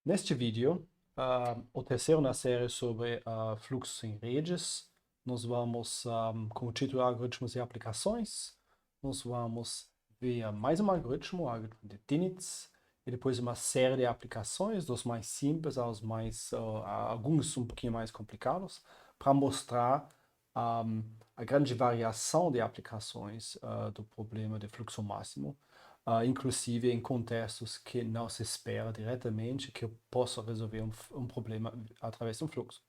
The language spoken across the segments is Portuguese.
Neste vídeo, o terceiro na série sobre fluxos em redes, nós vamos, com o título Algoritmos e Aplicações, nós vamos ver mais um algoritmo, o algoritmo de Dinitz, e depois uma série de aplicações, dos mais simples aos mais, alguns um pouquinho mais complicados, para mostrar a grande variação de aplicações do problema de fluxo máximo, inclusive em contextos que não se espera diretamente que eu possa resolver um problema através de um fluxo.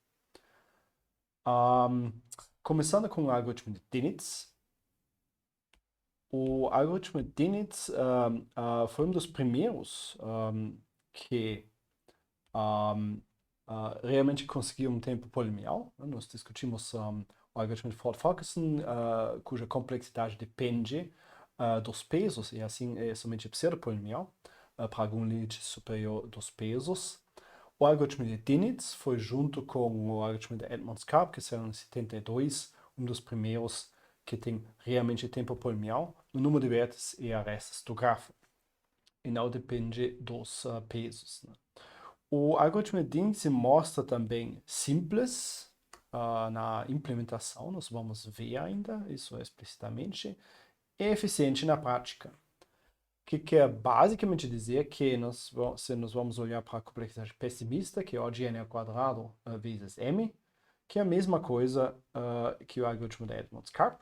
Começando com o algoritmo de Dinitz. O algoritmo de Dinitz foi um dos primeiros que realmente conseguiu um tempo polinomial. Nós discutimos o algoritmo de Ford-Fulkerson, cuja complexidade depende dos pesos, e assim é somente pseudo-polinomial, para algum limite superior dos pesos. O algoritmo de Dinitz foi junto com o algoritmo de Edmonds-Karp, que saiu em 72, um dos primeiros que tem realmente tempo polinomial, no número de vértices e arestas do grafo, e não depende dos pesos, né? O algoritmo de Dinitz se mostra também simples na implementação, nós vamos ver ainda isso explicitamente, e eficiente na prática. O que quer basicamente dizer que se nós vamos olhar para a complexidade pessimista, que é O de n ao quadrado vezes m, que é a mesma coisa que o algoritmo de Edmonds-Karp,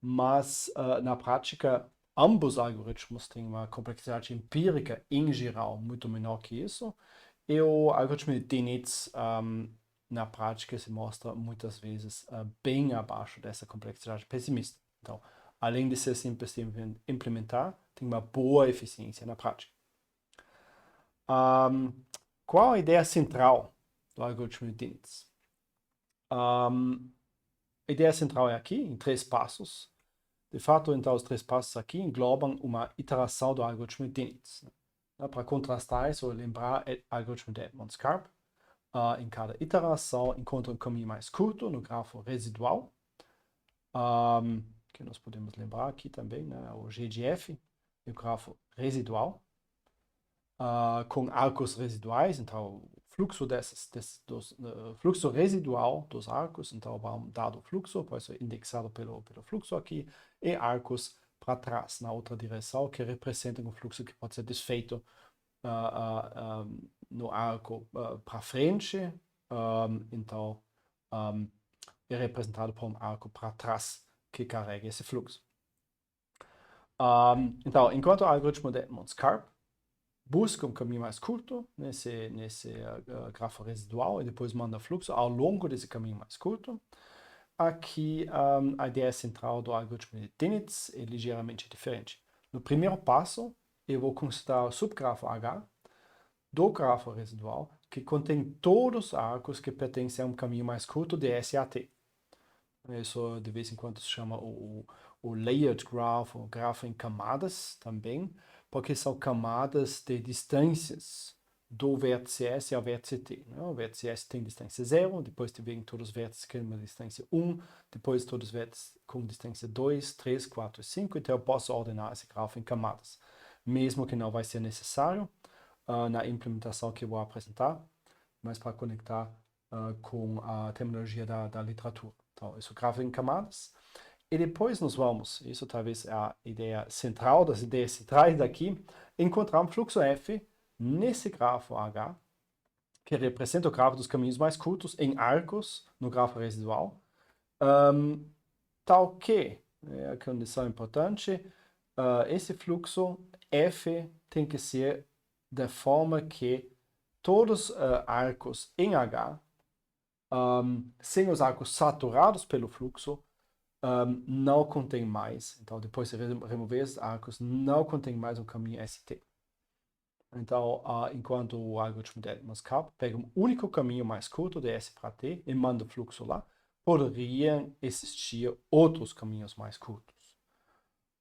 mas na prática ambos algoritmos têm uma complexidade empírica em geral muito menor que isso, e o algoritmo de Dinitz na prática se mostra muitas vezes bem abaixo dessa complexidade pessimista. Então, além de ser simples de implementar, tem uma boa eficiência na prática. Qual a ideia central do algoritmo de Dinitz? A ideia central é aqui, em 3 passos. De fato, então, os 3 passos aqui englobam uma iteração do algoritmo de Dinitz. Para contrastar isso, lembrar o algoritmo de Edmonds-Karp. Em cada iteração, encontra um caminho mais curto no grafo residual, que nós podemos lembrar aqui também, né, o G de F, o grafo residual, com arcos residuais, então o fluxo fluxo residual dos arcos, então um dado fluxo pode ser indexado pelo fluxo aqui, e arcos para trás, na outra direção, que representam um fluxo que pode ser desfeito no arco para frente, então é representado por um arco para trás que carrega esse fluxo. Então, enquanto o algoritmo de Edmonds-Karp busca um caminho mais curto nesse grafo residual e depois manda fluxo ao longo desse caminho mais curto, aqui a ideia central do algoritmo de Dinitz é ligeiramente diferente. No primeiro passo, eu vou considerar o subgrafo H do grafo residual, que contém todos os arcos que pertencem a um caminho mais curto de SAT. Isso de vez em quando se chama o layered graph, o grafo em camadas também, porque são camadas de distâncias do vértice S ao vértice T. Né? O vértice S tem distância 0, depois vem todos os vértices com uma distância 1, depois todos os vértices com distância 2, 3, 4 e 5, então eu posso ordenar esse grafo em camadas, mesmo que não vai ser necessário na implementação que eu vou apresentar, mas para conectar com a terminologia da literatura. Então, isso grava em camadas. E depois nós vamos, isso talvez é a ideia central, das ideias centrais daqui, encontrar um fluxo F nesse grafo H, que representa o grafo dos caminhos mais curtos em arcos no grafo residual, tal que, é a condição importante, esse fluxo F tem que ser da forma que todos os arcos em H, sem os arcos saturados pelo fluxo, não contém mais. Então, depois de remover esses arcos, não contém mais um caminho ST. Então, enquanto o algoritmo de Edmonds-Karp pega um único caminho mais curto de S para T e manda o fluxo lá, poderiam existir outros caminhos mais curtos.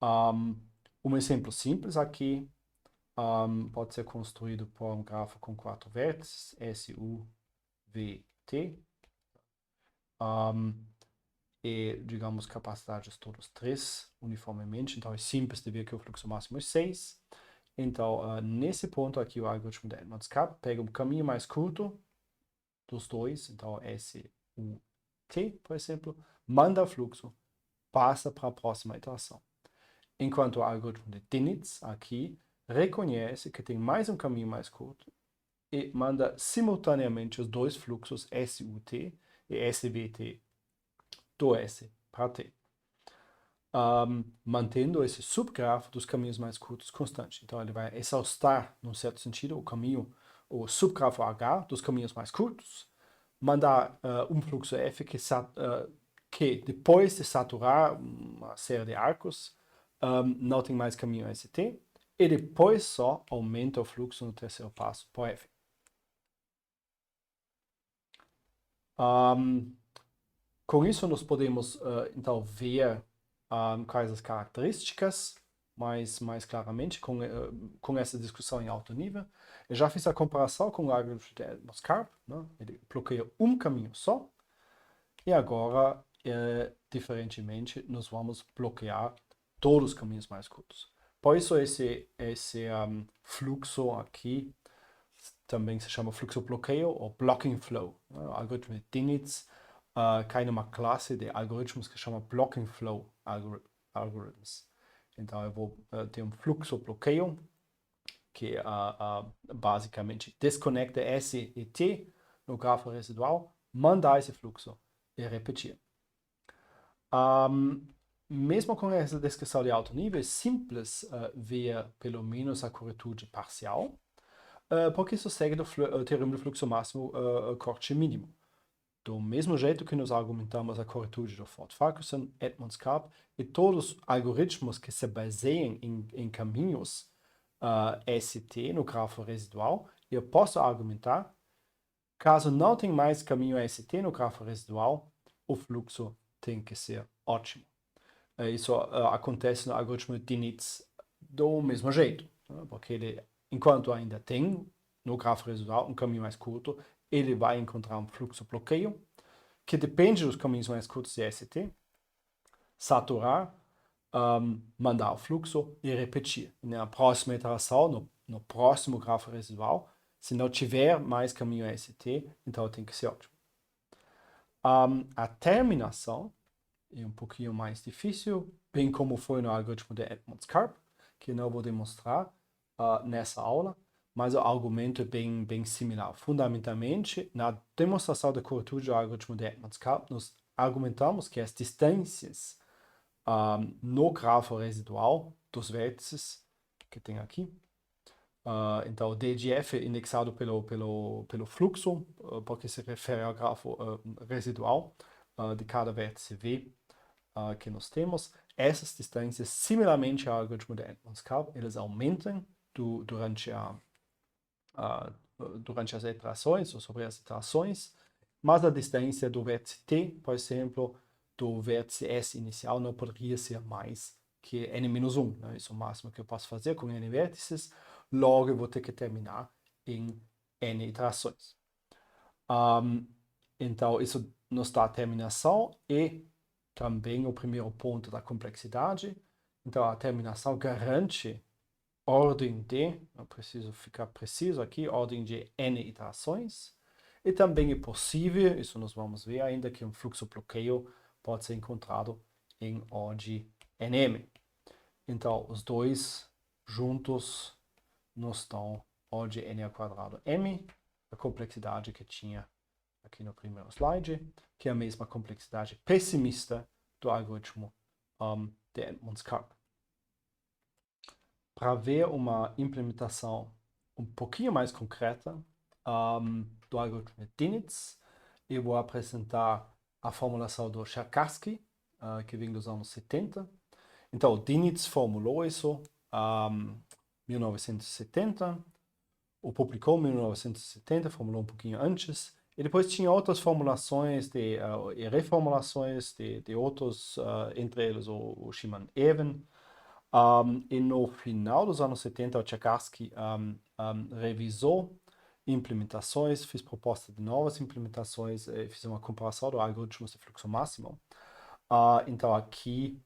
Um exemplo simples aqui pode ser construído por um grafo com 4 vértices, S, U, V, T. E, digamos, capacidades todos 3 uniformemente. Então, é simples de ver que o fluxo máximo é 6. Então, nesse ponto aqui, o algoritmo de Edmonds-Karp pega o caminho mais curto dos dois, então SUT, por exemplo, manda o fluxo, passa para a próxima iteração. Enquanto o algoritmo de Dinitz, aqui, reconhece que tem mais um caminho mais curto e manda simultaneamente os dois fluxos SUT e SVT do S para T, mantendo esse subgrafo dos caminhos mais curtos constante. Então, ele vai exaustar, num certo sentido, o subgrafo H dos caminhos mais curtos, mandar um fluxo F que depois de saturar uma série de arcos, não tem mais caminho ST, e depois só aumenta o fluxo no terceiro passo por F. Com isso, nós podemos, então, ver quais as características mais claramente com essa discussão em alto nível. Eu já fiz a comparação com o algoritmo de Edmonds-Karp, né? Ele bloqueia um caminho só, e agora, diferentemente, nós vamos bloquear todos os caminhos mais curtos. Por isso, esse fluxo aqui também se chama fluxo bloqueio ou blocking flow. O algoritmo de Dinitz cai numa classe de algoritmos que chama blocking flow algorithms. Então, eu vou ter um fluxo bloqueio que basicamente desconecta S e T no grafo residual, mandar esse fluxo e repetir. Mesmo com essa descrição de alto nível, é simples ver pelo menos a corretude parcial, porque isso segue o teorema do fluxo máximo corte mínimo. Do mesmo jeito que nós argumentamos a corretude do Ford-Farquharson, Edmonds-Karp e todos os algoritmos que se baseiam em caminhos ST no grafo residual, eu posso argumentar, caso não tenha mais caminho ST no grafo residual, o fluxo tem que ser ótimo. Isso acontece no algoritmo de Dinitz do mesmo jeito, né? Porque ele, enquanto ainda tem no grafo residual um caminho mais curto, ele vai encontrar um fluxo bloqueio que depende dos caminhos mais curtos de ST, saturar, mandar o fluxo e repetir. Na próxima iteração, no próximo grafo residual, se não tiver mais caminho ST, então tem que ser ótimo. A terminação é um pouquinho mais difícil, bem como foi no algoritmo de Edmonds-Karp, que não vou demonstrar nessa aula, mas o argumento é bem similar. Fundamentalmente, na demonstração da corretude do algoritmo de Edmonds-Karp, nós argumentamos que as distâncias no grafo residual dos vértices que tem aqui, então o D de F é indexado pelo fluxo, porque se refere ao grafo residual de cada vértice V que nós temos. Essas distâncias, similarmente ao algoritmo de Edmonds-Karp, eles aumentam durante as iterações, ou sobre as iterações, mas a distância do vértice T, por exemplo, do vértice S inicial não poderia ser mais que n-1. Né? Isso é o máximo que eu posso fazer com n vértices, logo eu vou ter que terminar em n iterações. Então, isso nos dá a terminação e também o primeiro ponto da complexidade. Então, a terminação garante ordem de, eu preciso ficar preciso aqui, ordem de n iterações. E também é possível, isso nós vamos ver ainda, que um fluxo bloqueio pode ser encontrado em ordem nm. Então, os dois juntos nos dão ordem n² m, a complexidade que tinha aqui no primeiro slide, que é a mesma complexidade pessimista do algoritmo de Edmonds-Karp. Para ver uma implementação um pouquinho mais concreta do algoritmo de Dinitz, eu vou apresentar a formulação do Cherkassky, que vem dos anos 70. Então, o Dinitz formulou isso em 1970, o publicou em 1970, formulou um pouquinho antes, e depois tinha outras formulações e reformulações de outros, entre eles o Shimon-Even. E no final dos anos 70, o Cherkassky revisou implementações, fez proposta de novas implementações, fez uma comparação do algoritmo de fluxo máximo. Então aqui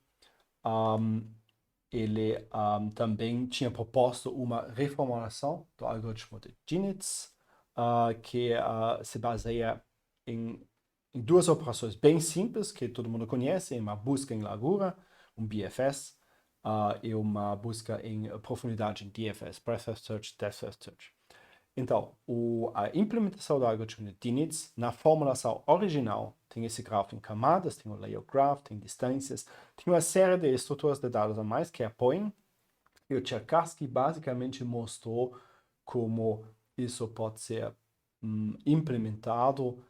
ele também tinha proposto uma reformulação do algoritmo de Dinitz, que se baseia em duas operações bem simples, que todo mundo conhece, uma busca em largura, um BFS, e uma busca em profundidade em DFS, Breadth First Search, Depth First Search. Então, a implementação do algoritmo de Dinitz, na formulação original, tem esse grafo em camadas, tem o layout graph, tem distâncias, tem uma série de estruturas de dados a mais que apoiam. E o Cherkassky basicamente mostrou como isso pode ser implementado,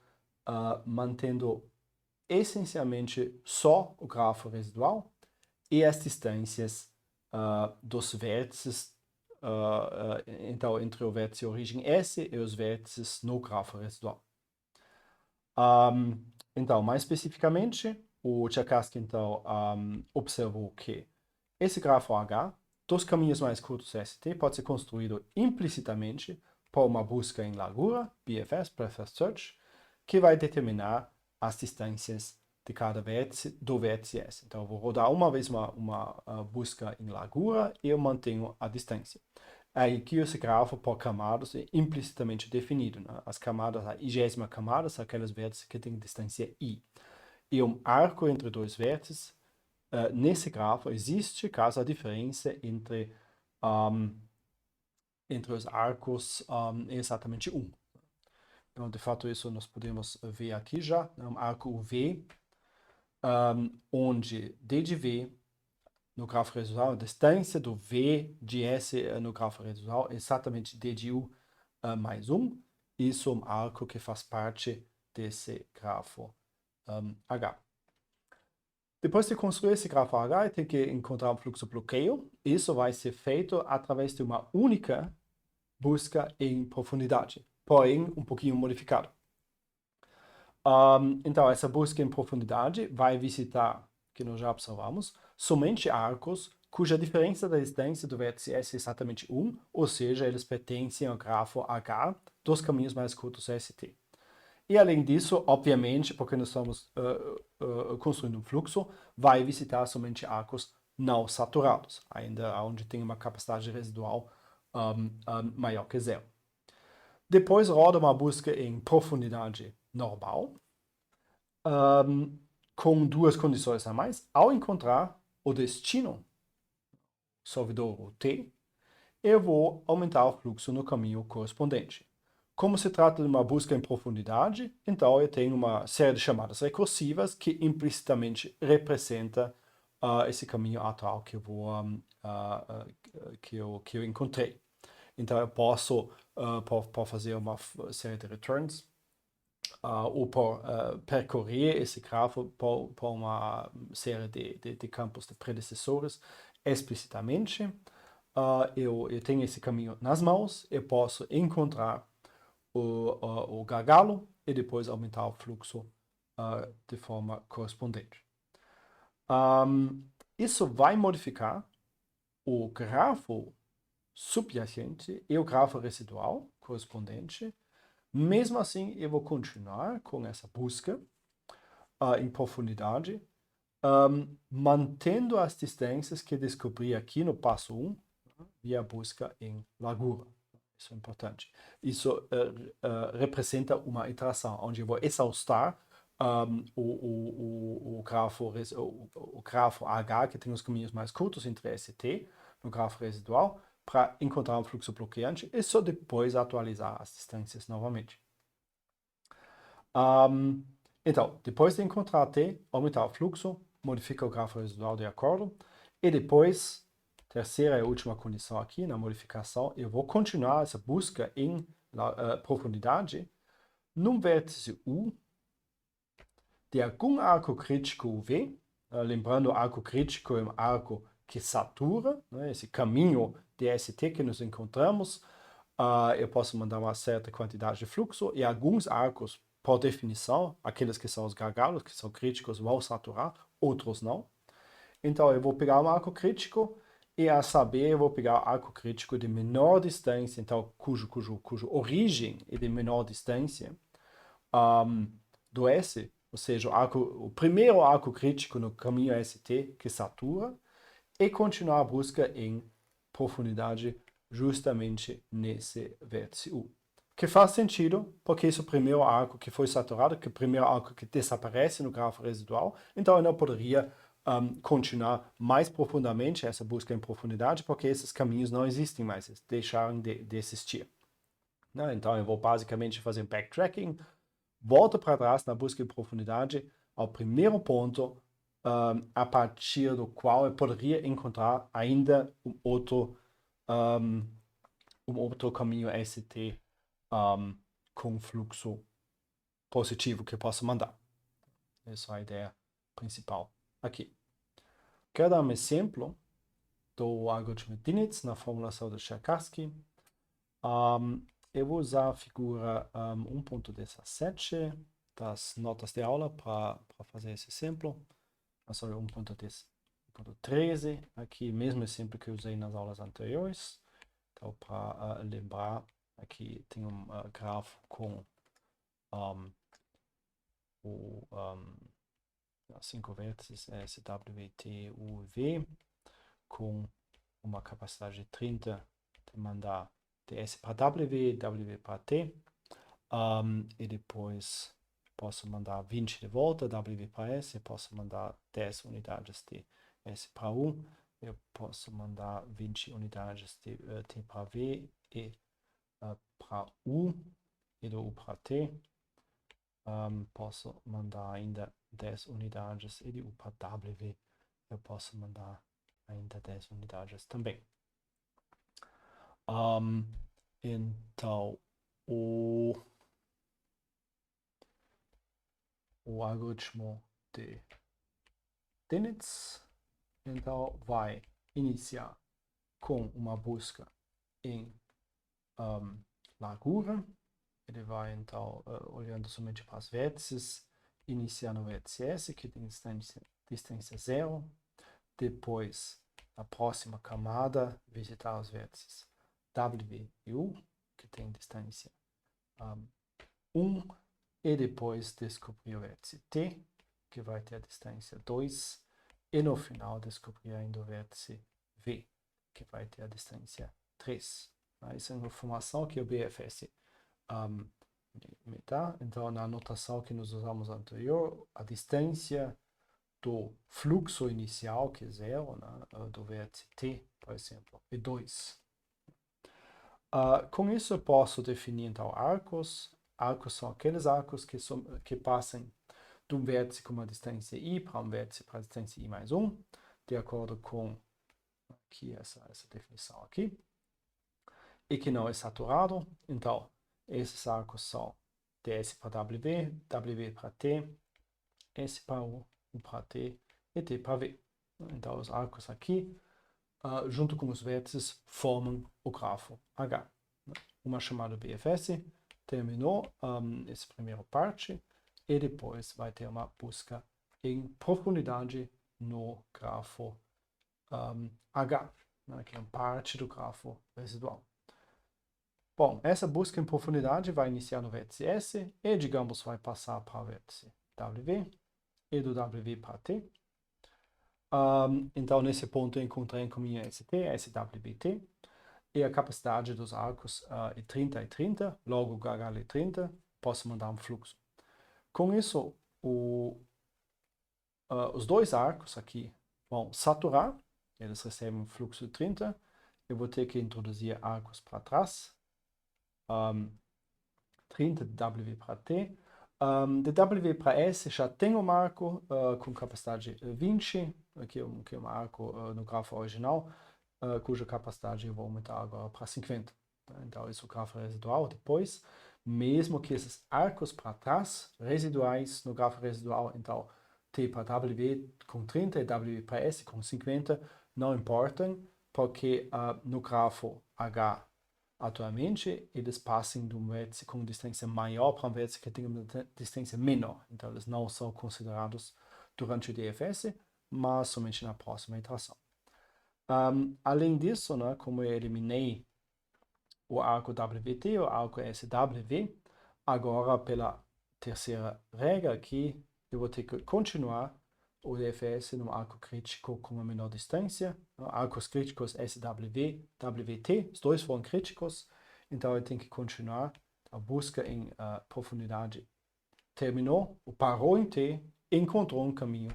mantendo essencialmente só o grafo residual e as distâncias dos vértices, então entre o vértice origem S e os vértices no grafo residual. Então, mais especificamente, o Cherkassky então observou que esse grafo H dos caminhos mais curtos ST pode ser construído implicitamente por uma busca em largura, BFS, Breadth First Search, que vai determinar as distâncias de cada vértice do vértice S. Então, eu vou rodar uma vez uma busca em largura e eu mantenho a distância. Aí aqui esse grafo por camadas é implicitamente definido, né? As camadas, a 20ª camada são aquelas vértices que têm distância I. E um arco entre dois vértices, nesse grafo existe caso a diferença entre os arcos é exatamente 1. Então, de fato, isso nós podemos ver aqui já, né? Um arco V, onde D de V no grafo residual, a distância do V de S no grafo residual é exatamente D de U mais 1. Isso é um arco que faz parte desse grafo H. Depois de construir esse grafo H, tem que encontrar um fluxo bloqueio. Isso vai ser feito através de uma única busca em profundidade, porém um pouquinho modificado. Então, essa busca em profundidade vai visitar, que nós já observamos, somente arcos cuja diferença da distância do vértice S é exatamente 1, ou seja, eles pertencem ao grafo H dos caminhos mais curtos ST. E além disso, obviamente, porque nós estamos construindo um fluxo, vai visitar somente arcos não saturados, ainda onde tem uma capacidade residual maior que zero. Depois roda uma busca em profundidade normal, com duas condições a mais. Ao encontrar o destino, solvedor o T, eu vou aumentar o fluxo no caminho correspondente. Como se trata de uma busca em profundidade, então eu tenho uma série de chamadas recursivas que implicitamente representa esse caminho atual que eu encontrei. Então eu posso fazer uma série de returns ou por percorrer esse grafo por uma série de campos de predecessores explicitamente. Eu tenho esse caminho nas mãos, eu posso encontrar o gargalo e depois aumentar o fluxo de forma correspondente. Isso vai modificar o grafo subjacente e o grafo residual correspondente. Mesmo assim, eu vou continuar com essa busca em profundidade, mantendo as distâncias que descobri aqui no passo 1, via busca em largura. Isso é importante. Isso representa uma iteração, onde eu vou exaustar o grafo H, que tem os caminhos mais curtos entre ST, no grafo residual, para encontrar um fluxo bloqueante e só depois atualizar as distâncias novamente. Então, depois de encontrar T, aumentar o fluxo, modifica o grafo residual de acordo, e depois, terceira e última condição aqui na modificação, eu vou continuar essa busca em profundidade num vértice U de algum arco crítico V, lembrando, o arco crítico é um arco que satura, né, esse caminho de ST que nos encontramos. Eu posso mandar uma certa quantidade de fluxo e alguns arcos, por definição, aqueles que são os gargalos, que são críticos, vão saturar, outros não. Então, eu vou pegar um arco crítico e, a saber, eu vou pegar o arco crítico de menor distância, então, cujo origem é de menor distância do S, ou seja, o primeiro arco crítico no caminho ST que satura, e continuar a busca em profundidade justamente nesse vértice U. Que faz sentido, porque esse é o primeiro arco que foi saturado, que é o primeiro arco que desaparece no grafo residual, então eu não poderia continuar mais profundamente essa busca em profundidade, porque esses caminhos não existem mais, eles deixaram de existir. Então eu vou basicamente fazer backtracking, volto para trás na busca em profundidade, ao primeiro ponto, a partir do qual eu poderia encontrar ainda um outro caminho ST com fluxo positivo que eu posso mandar. Essa é a ideia principal aqui. Quero dar um exemplo do algoritmo de Dinitz na formulação de Cherkassky. Eu vou usar a figura 1.17 das notas de aula para fazer esse exemplo. Sorry, 1.13, aqui mesmo exemplo que eu usei nas aulas anteriores. Então, para lembrar, aqui tem um grafo com o 5 vértices SWT, U, V, com uma capacidade de 30 de mandar DS para W, W para T, e depois posso mandar 20 de volta, W para S, posso mandar 10 unidades de S para U, eu posso mandar 20 unidades de T para V e para U e do U para T. Posso mandar ainda 10 unidades e de U para W eu posso mandar ainda 10 unidades também. Então, o algoritmo de Dinitz então vai iniciar com uma busca em largura. Ele vai então olhando somente para os vértices, iniciar no vértice S, que tem distância 0. Depois, na próxima camada, visitar os vértices W e U, que tem distância 1. E depois descobrir o vértice T, que vai ter a distância 2. E no final descobrir ainda o vértice V, que vai ter a distância 3. Essa é uma informação que o BFS me dá. Então, na notação que nós usamos anterior, a distância do fluxo inicial, que é 0, do vértice T, por exemplo, é 2. Com isso, eu posso definir, então, arcos. Arcos são aqueles arcos que passam de um vértice com uma distância i para um vértice para a distância i mais 1, de acordo com aqui essa definição aqui, e que não é saturado. Então, esses arcos são ds para w, w para t, s para u, u para t e t para v. Então, os arcos aqui, junto com os vértices, formam o grafo H. Uma chamada BFS terminou essa primeira parte e depois vai ter uma busca em profundidade no grafo H, que é parte do grafo residual. Bom, essa busca em profundidade vai iniciar no vértice S e, digamos, vai passar para o vértice W e do W para T. Então, nesse ponto, eu encontrei um caminho ST, SWT, e a capacidade dos arcos é 30 e 30, logo o HH é 30, posso mandar um fluxo. Com isso, os dois arcos aqui vão saturar, eles recebem um fluxo de 30, eu vou ter que introduzir arcos para trás, 30 de W para T. De W para S já tem um arco com capacidade 20, aqui é um arco no grafo original, cuja capacidade eu vou aumentar agora para 50. Então, esse é o grafo residual. Depois, mesmo que esses arcos para trás, residuais no grafo residual, então T para W com 30 e W para S com 50, não importam, porque no grafo H atualmente, eles passam de um vértice com distância maior para um vértice que tem uma distância menor. Então, eles não são considerados durante o DFS, mas somente na próxima iteração. Além disso, como eu eliminei o arco WT, o arco SW, agora pela terceira regra aqui, eu vou ter que continuar o DFS num arco crítico com uma menor distância. Arcos críticos SW, WT, os dois foram críticos, então eu tenho que continuar a busca em profundidade. Terminou, parou em T, encontrou um caminho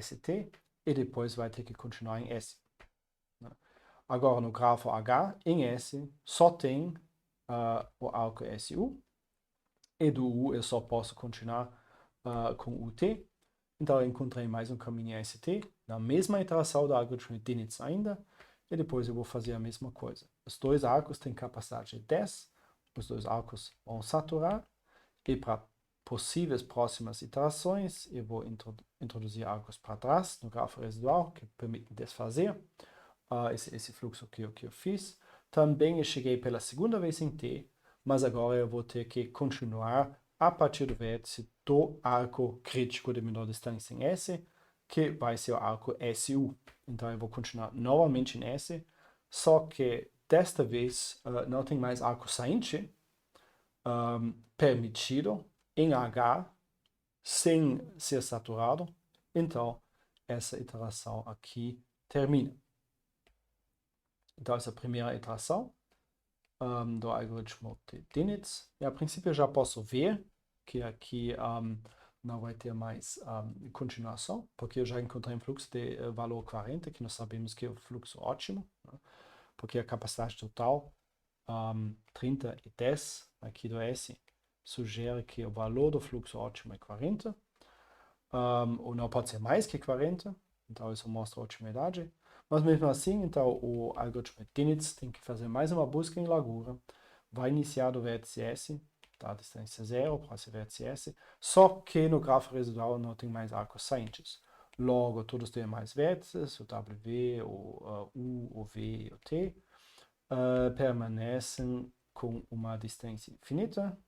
ST e depois vai ter que continuar em S. Agora no grafo H, em S, só tem o arco SU e do U eu só posso continuar com o T. Então eu encontrei mais um caminho ST, na mesma iteração do algoritmo de Dinitz ainda, e depois eu vou fazer a mesma coisa. Os dois arcos têm capacidade de 10, os dois arcos vão saturar, e para possíveis próximas iterações eu vou introduzir arcos para trás no grafo residual, que permitem desfazer esse fluxo que eu fiz. Também eu cheguei pela segunda vez em T, mas agora eu vou ter que continuar a partir do vértice do arco crítico de menor distância em S, que vai ser o arco SU. Então eu vou continuar novamente em S, só que desta vez não tem mais arco sainte permitido em H sem ser saturado. Então essa iteração aqui termina. Então essa é a primeira iteração do algoritmo de Dinitz. E a princípio eu já posso ver que aqui não vai ter mais continuação, porque eu já encontrei um fluxo de valor 40, que nós sabemos que é o fluxo ótimo, né? Porque a capacidade total 30 e 10 aqui do S sugere que o valor do fluxo ótimo é 40, ou não pode ser mais que 40, então isso mostra a otimidade. Mas mesmo assim, então o algoritmo de Dinitz tem que fazer mais uma busca em largura, vai iniciar do vértice S, da distância 0 para esse vértice S, só que no grafo residual não tem mais arcos saintes. Logo, todos os demais vértices, o W, o U, o V e o T, permanecem com uma distância infinita.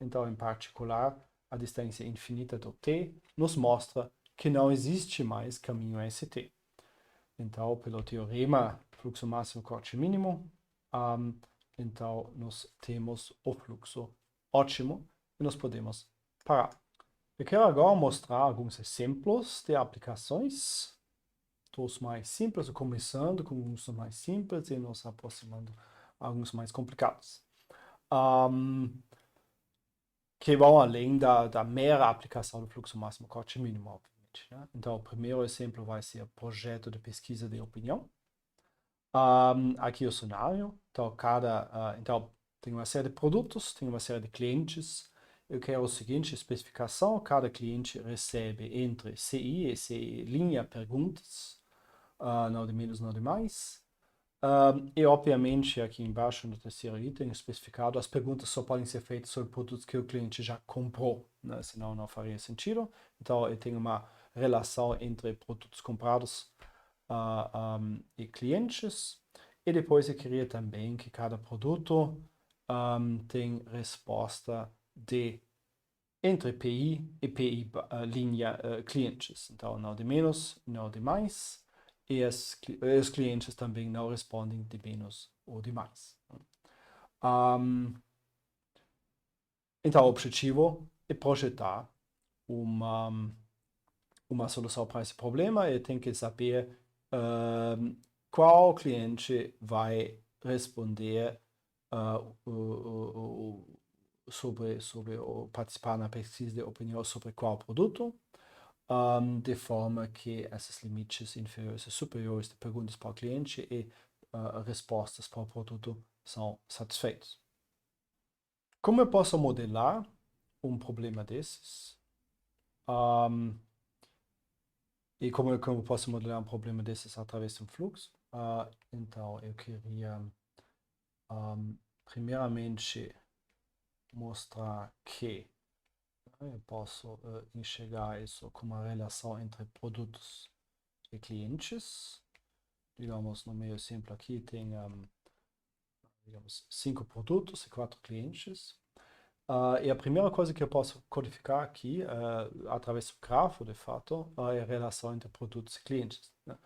Então, em particular, a distância infinita do T nos mostra que não existe mais caminho ST. Então, pelo teorema fluxo máximo corte mínimo, então nós temos o fluxo ótimo e nós podemos parar. Eu quero agora mostrar alguns exemplos de aplicações, dos mais simples, começando com alguns mais simples e nos aproximando a alguns mais complicados. Que vão além da mera aplicação do fluxo máximo corte mínimo, obviamente, né? Então, o primeiro exemplo vai ser o projeto de pesquisa de opinião. Aqui o cenário. Então, então, tem uma série de produtos, tem uma série de clientes. Eu quero a seguinte especificação: cada cliente recebe entre CI e CI linha perguntas, não de menos, não de mais. E, obviamente, aqui embaixo no terceiro item especificado, as perguntas só podem ser feitas sobre produtos que o cliente já comprou, né? Senão não faria sentido. Então, eu tenho uma relação entre produtos comprados e clientes. E depois eu queria também que cada produto tem resposta de entre PI e PI linha clientes. Então, não de menos, não de mais. E os clientes também não respondem de menos ou de mais. Então, o objetivo é projetar uma solução para esse problema. Eu tenho que saber qual cliente vai responder sobre participar na pesquisa de opinião sobre qual produto, de forma que esses limites inferiores e superiores de perguntas para o cliente e respostas para o produto são satisfeitos. Como eu posso modelar um problema desses? E como eu posso modelar um problema desses através de um fluxo? Então, eu queria primeiramente mostrar que eu posso enxergar isso como uma relação entre produtos e clientes. Digamos, no meu exemplo aqui tem, digamos, 5 produtos e 4 clientes. E a primeira coisa que eu posso codificar aqui, através do grafo, de fato, é a relação entre produtos e clientes, né?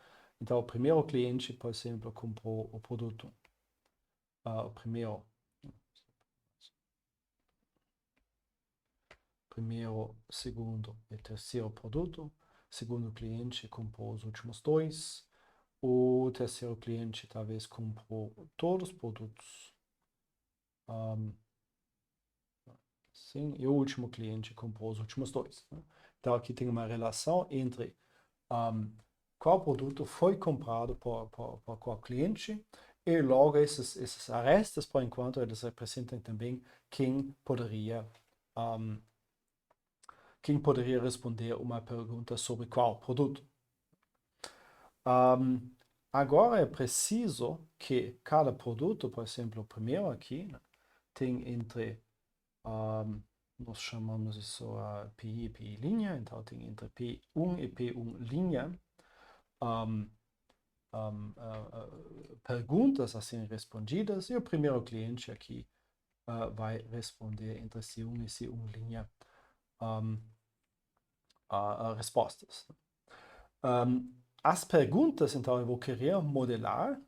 Então, o primeiro cliente, por exemplo, comprou o produto. O primeiro primeiro, segundo e terceiro produto. Segundo cliente comprou os últimos dois. O terceiro cliente talvez comprou todos os produtos. Sim, e o último cliente comprou os últimos dois. Né? Então aqui tem uma relação entre qual produto foi comprado por qual cliente e logo esses arestas, por enquanto, eles representam também quem poderia responder uma pergunta sobre qual produto. Agora é preciso que cada produto, por exemplo, o primeiro aqui, né, tem entre, nós chamamos isso PI e PI linha, então tem entre P1 e P1 linha, perguntas a serem respondidas, e o primeiro cliente aqui vai responder entre C1 e C1 linha respostas. As perguntas, então, eu vou querer modelar,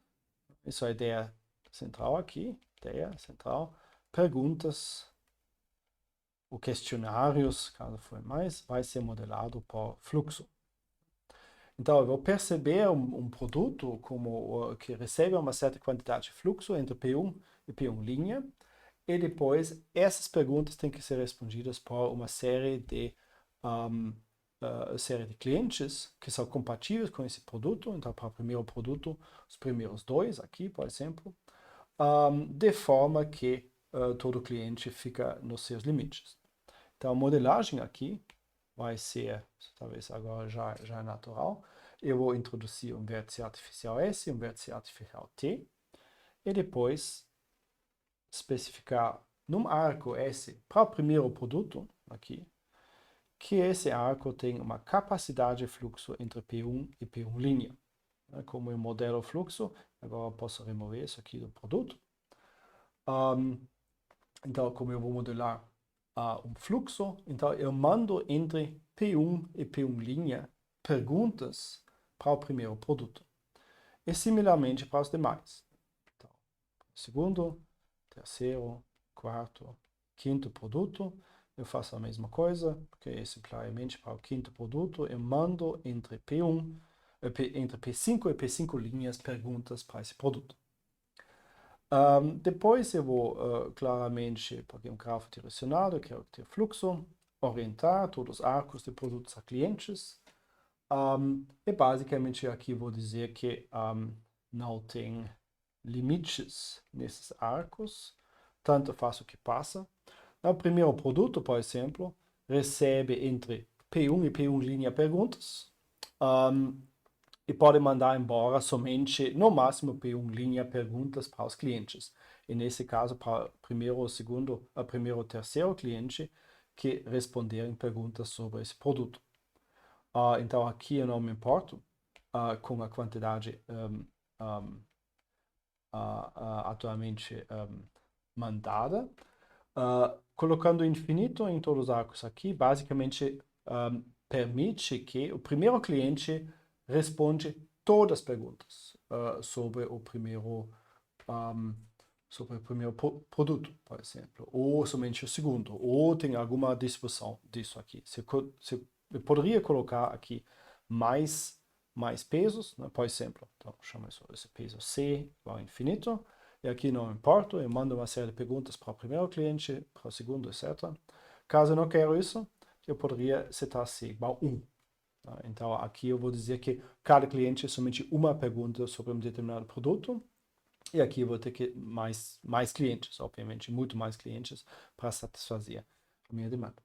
isso é a ideia central aqui, ideia central, perguntas, o questionários, caso for mais, vai ser modelado por fluxo. Então, eu vou perceber um produto como que recebe uma certa quantidade de fluxo entre P1 e P1 linha, e depois essas perguntas têm que ser respondidas por uma série de clientes que são compatíveis com esse produto. Então, para o primeiro produto, os primeiros dois aqui, por exemplo, de forma que todo cliente fica nos seus limites. Então, a modelagem aqui vai ser, talvez agora já é natural, eu vou introduzir um vértice artificial S, um vértice artificial T, e depois especificar num arco S para o primeiro produto, aqui, que esse arco tem uma capacidade de fluxo entre P1 e P1 linha. Como eu modelo o fluxo, agora eu posso remover isso aqui do produto. Então, como eu vou modelar um fluxo, então eu mando entre P1 e P1 linha perguntas para o primeiro produto. E similarmente para os demais. Então, segundo, terceiro, quarto, quinto produto, eu faço a mesma coisa, porque exemplarmente para o quinto produto eu mando entre entre P5 e P5 linhas perguntas para esse produto. Depois eu vou claramente, porque é um grafo direcionado, eu quero ter fluxo, orientar todos os arcos de produtos a clientes. E basicamente aqui vou dizer que não tem limites nesses arcos, tanto faz o que passa. O primeiro produto, por exemplo, recebe entre P1 e P1 linha perguntas e pode mandar embora somente, no máximo, P1 linha perguntas para os clientes. E nesse caso, para o primeiro, segundo, primeiro ou terceiro cliente que responderem perguntas sobre esse produto. Então aqui eu não me importo com a quantidade atualmente mandada. Colocando infinito em todos os arcos aqui, basicamente permite que o primeiro cliente responde todas as perguntas sobre o primeiro produto, por exemplo, ou somente o segundo, ou tem alguma distribuição disso aqui. Eu poderia colocar aqui mais pesos, né, por exemplo. Então, chama isso esse peso C igual a infinito. E aqui não importa, eu mando uma série de perguntas para o primeiro cliente, para o segundo, etc. Caso eu não quero isso, eu poderia setar C igual a 1. Tá? Então, aqui eu vou dizer que cada cliente é somente uma pergunta sobre um determinado produto. E aqui eu vou ter que mais clientes, obviamente, muito mais clientes para satisfazer a minha demanda.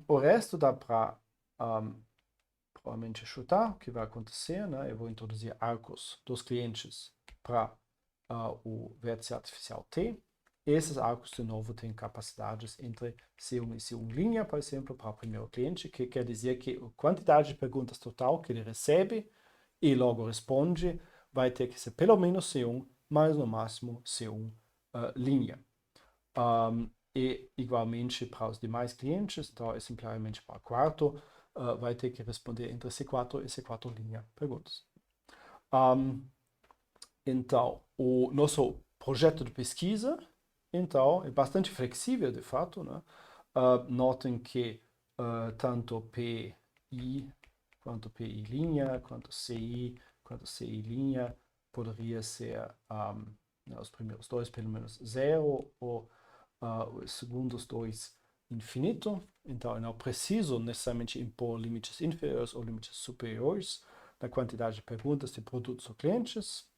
O resto dá para provavelmente chutar o que vai acontecer, né? Eu vou introduzir arcos dos clientes para o vértice artificial T. Esses arcos, de novo, têm capacidades entre C1 e C1 linha, por exemplo, para o primeiro cliente, que quer dizer que a quantidade de perguntas total que ele recebe e logo responde vai ter que ser pelo menos C1, mais no máximo C1 linha. E igualmente para os demais clientes, então exemplarmente para o quarto, vai ter que responder entre C4 e C4 linha perguntas. Então, o nosso projeto de pesquisa então, é bastante flexível, de fato, né? notem que tanto PI quanto PI', quanto CI', poderia ser os primeiros dois pelo menos zero, ou os segundos dois infinito. Então, eu não preciso necessariamente impor limites inferiores ou limites superiores na quantidade de perguntas de produtos ou clientes.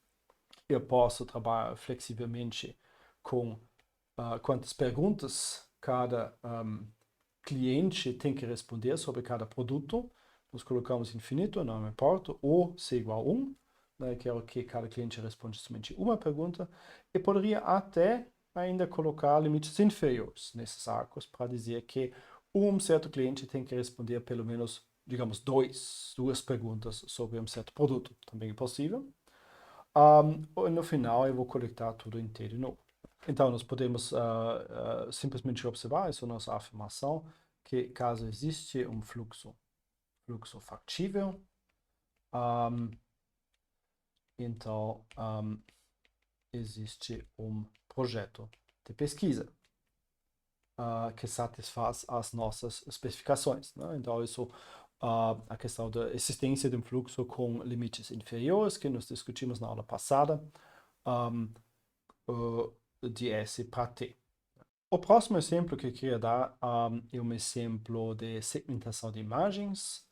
Eu posso trabalhar flexivelmente com quantas perguntas cada cliente tem que responder sobre cada produto. Nós colocamos infinito, não me importa, ou C igual a 1, né, quero que cada cliente responda somente uma pergunta, e poderia até ainda colocar limites inferiores nesses arcos para dizer que um certo cliente tem que responder pelo menos, digamos, duas perguntas sobre um certo produto. Também é possível. E no final eu vou coletar tudo inteiro de novo. Então, nós podemos simplesmente observar, isso é a nossa afirmação, que caso existe um fluxo factível, então existe um projeto de pesquisa que satisfaz as nossas especificações, né? Então, isso a questão da existência de um fluxo com limites inferiores, que nós discutimos na aula passada, de S para T. O próximo exemplo que eu queria dar é um exemplo de segmentação de imagens,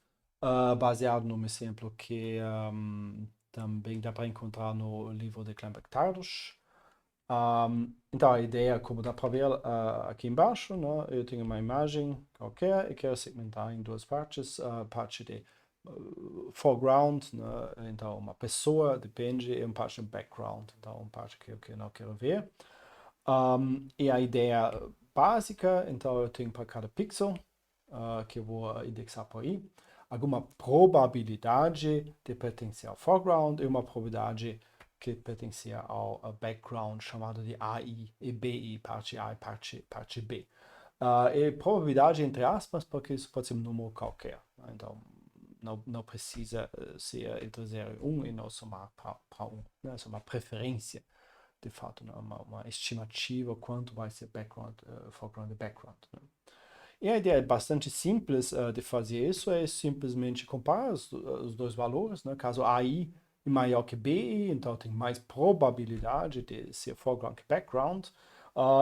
baseado num exemplo que também dá para encontrar no livro de Kleinberg-Tardos. Então, a ideia, como dá para ver aqui embaixo, né, eu tenho uma imagem qualquer e quero segmentar em duas partes. Parte de foreground, né, então uma pessoa, depende, e uma parte de background, então uma parte que eu não quero ver. E a ideia básica, então eu tenho para cada pixel, que eu vou indexar por aí, alguma probabilidade de pertencer ao foreground e uma probabilidade que pertencia ao background, chamado de AI e BI, parte A e parte B. E probabilidade entre aspas, porque isso pode ser um número qualquer. Né? Então, não precisa ser entre 0 e 1 e não somar para 1. Né? Isso é uma preferência, de fato, né? uma estimativa quanto vai ser background, foreground e background. Né? E a ideia é bastante simples de fazer isso, é simplesmente comparar os dois valores, né? Caso AI é maior que BI, então tem mais probabilidade de ser foreground que background.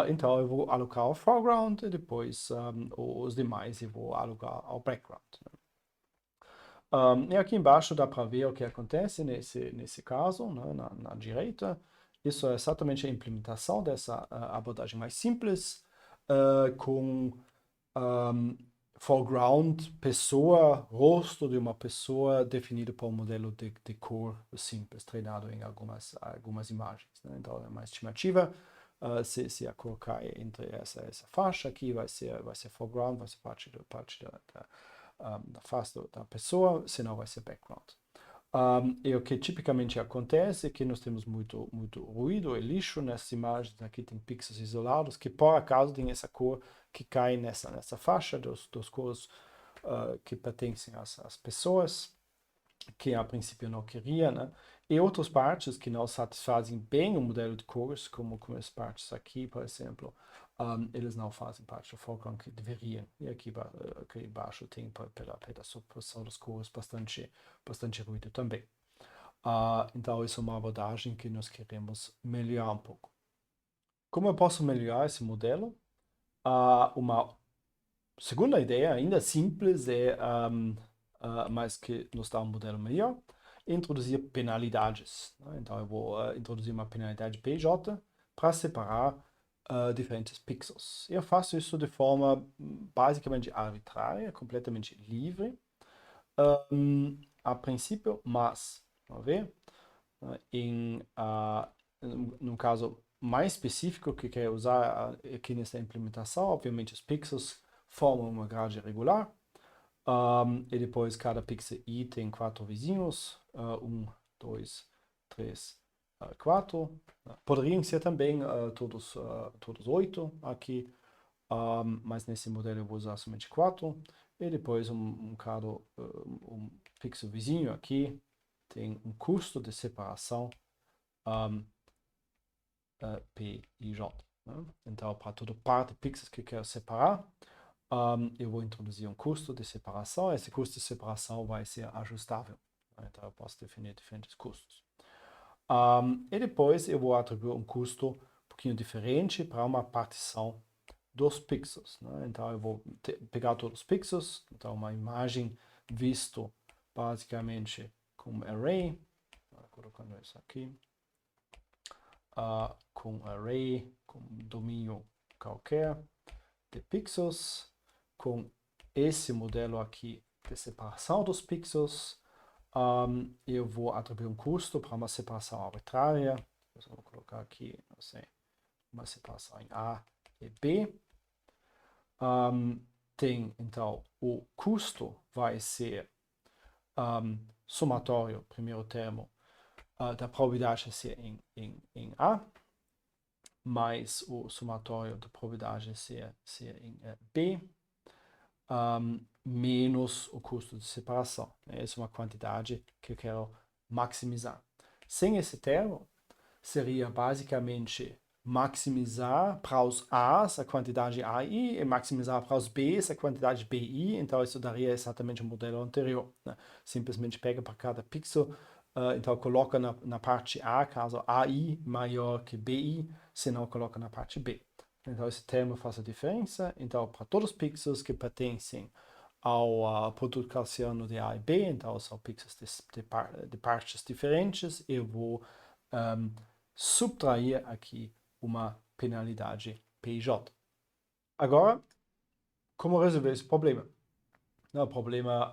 Então eu vou alocar ao foreground e depois os demais eu vou alocar ao background. E aqui embaixo dá para ver o que acontece nesse caso, né, na direita. Isso é exatamente a implementação dessa abordagem mais simples, com foreground, pessoa, rosto de uma pessoa definido por um modelo de cor simples, treinado em algumas imagens. Né? Então é uma estimativa. Se a cor cai entre essa faixa aqui, vai ser foreground, vai ser parte da face da pessoa, senão vai ser background. E o que tipicamente acontece é que nós temos muito ruído e lixo nessas imagens. Aqui tem pixels isolados que por acaso tem essa cor que cai nessa faixa dos cores que pertencem às pessoas, que a princípio não queria, né? E outras partes que não satisfazem bem o modelo de cores, como as partes aqui, por exemplo, eles não fazem parte do foreground que deveriam. E aqui embaixo tem, pela supressão das cores, bastante ruído também. Então, isso é uma abordagem que nós queremos melhorar um pouco. Como eu posso melhorar esse modelo? Uma segunda ideia, ainda simples, mas que nos dá um modelo melhor, é introduzir penalidades. Né? Então, eu vou introduzir uma penalidade PJ para separar diferentes pixels. Eu faço isso de forma basicamente arbitrária, completamente livre, a princípio, mas, vamos ver, no caso mais específico que quero usar aqui nessa implementação, obviamente os pixels formam uma grade regular, e depois cada pixel I tem 4 vizinhos, 1, 2, 3, 4. Poderiam ser também todos 8 aqui, mas nesse modelo eu vou usar somente 4. E depois um pixel vizinho aqui tem um custo de separação P e J. Né? Então, para toda parte de pixels que eu quero separar, eu vou introduzir um custo de separação. Esse custo de separação vai ser ajustável. Então, eu posso definir diferentes custos. E depois eu vou atribuir um custo um pouquinho diferente para uma partição dos pixels. Então, eu vou pegar todos os pixels. Então, uma imagem visto basicamente como array. Colocando isso aqui. Com array, com domínio qualquer de pixels, com esse modelo aqui de separação dos pixels. Eu vou atribuir um custo para uma separação arbitrária. Eu vou colocar aqui, não sei, uma separação em A e B. Tem, então, o custo vai ser somatório, primeiro termo, da probabilidade de ser em A, mais o somatório da probabilidade de ser em B, menos o custo de separação. Essa é uma quantidade que eu quero maximizar. Sem esse termo, seria basicamente maximizar para os A's a quantidade AI e maximizar para os B's a quantidade BI. Então, isso daria exatamente o modelo anterior. Simplesmente pega para cada pixel, então coloca na parte A, caso AI maior que BI, senão coloca na parte B. Então, esse termo faz a diferença. Então, para todos os pixels que pertencem ao produto gaussiano de A e B, então são pixels de partes diferentes, eu vou subtrair aqui uma penalidade PJ. Agora, como resolver esse problema? O problema,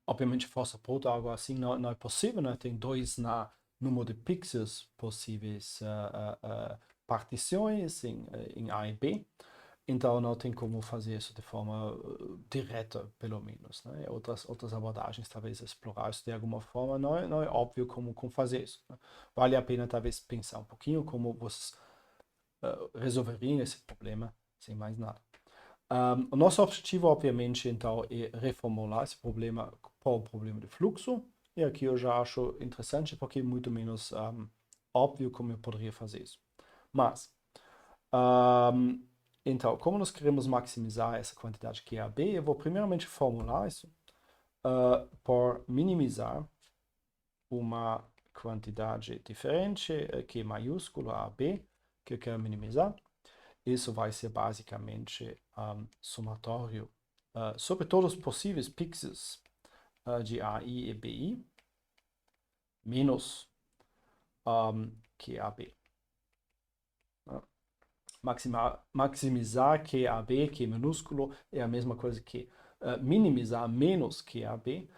obviamente, força bruta, algo assim, não é possível, né? Tem 2 na número de pixels possíveis partições em A e B. Então, não tem como fazer isso de forma direta, pelo menos. Né? Outras abordagens, talvez explorar isso de alguma forma, não é óbvio como fazer isso. Né? Vale a pena, talvez, pensar um pouquinho como vocês resolveriam esse problema sem mais nada. O nosso objetivo, obviamente, então, é reformular esse problema para o problema de fluxo. E aqui eu já acho interessante, porque é muito menos óbvio como eu poderia fazer isso. Mas, então, como nós queremos maximizar essa quantidade que é a B, eu vou primeiramente formular isso por minimizar uma quantidade diferente, Q maiúsculo, A, B, que eu quero minimizar. Isso vai ser basicamente somatório sobre todos os possíveis pixels de AI e BI, menos QAB. Maximizar QAB, Q minúsculo, é a mesma coisa que minimizar menos QAB.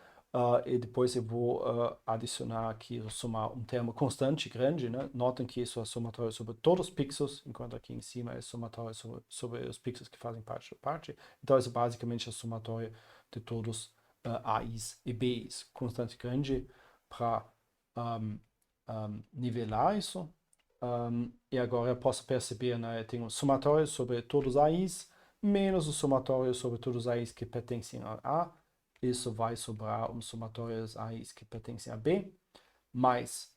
E depois eu vou adicionar aqui, somar um termo constante grande, né? Notem que isso é somatório sobre todos os pixels, enquanto aqui em cima é somatório sobre os pixels que fazem parte da parte. Então, isso basicamente é somatório de todos A's e B's. Constante grande para nivelar isso. E agora eu posso perceber, né? Eu tenho um somatório sobre todos os A's, menos o somatório sobre todos os A's que pertencem a A. Isso vai sobrar um somatório dos A's que pertencem a B, mais,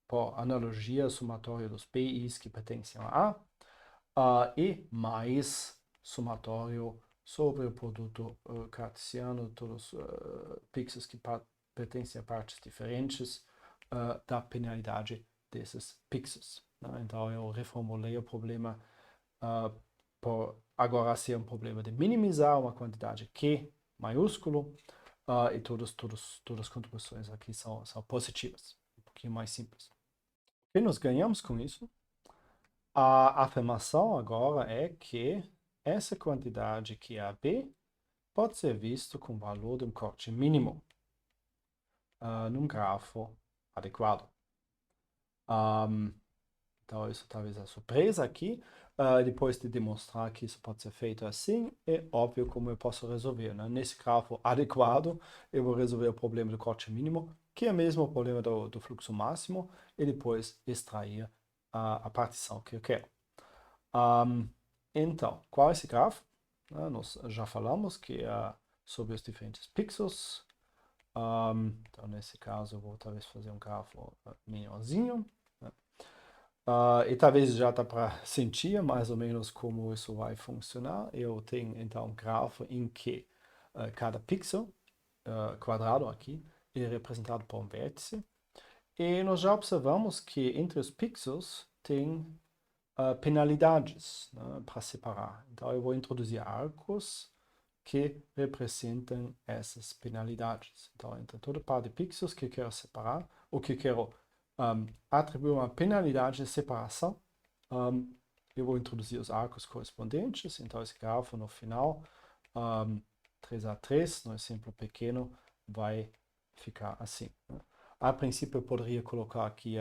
por analogia, o somatório dos BI's que pertencem a A, e mais somatório sobre o produto cartesiano, todos os pixels que pertencem a partes diferentes da penalidade desses pixels. Né? Então, eu reformulei o problema por agora ser um problema de minimizar uma quantidade Q maiúsculo, e todas as contribuições aqui são positivas. Um pouquinho mais simples. O que nós ganhamos com isso? A afirmação agora é que essa quantidade que é AB pode ser visto com o valor de um corte mínimo num grafo adequado. Então, isso talvez é surpresa aqui. Depois de demonstrar que isso pode ser feito assim, é óbvio como eu posso resolver. Né? Nesse grafo adequado, eu vou resolver o problema do corte mínimo, que é mesmo o problema do fluxo máximo, e depois extrair a partição que eu quero. Então, qual é esse grafo? Nós já falamos que é sobre os diferentes pixels. Então, nesse caso, eu vou talvez fazer um grafo menorzinho. Né? E talvez já dá para sentir mais ou menos como isso vai funcionar. Eu tenho então um grafo em que cada pixel quadrado aqui é representado por um vértice. E nós já observamos que entre os pixels tem penalidades, né, para separar. Então eu vou introduzir arcos que representam essas penalidades. Então, entre toda par de pixels que eu quero separar, ou que eu quero atribuir uma penalidade de separação, eu vou introduzir os arcos correspondentes. Então, esse grafo no final, 3 a 3, no exemplo pequeno, vai ficar assim, né? A princípio, eu poderia colocar aqui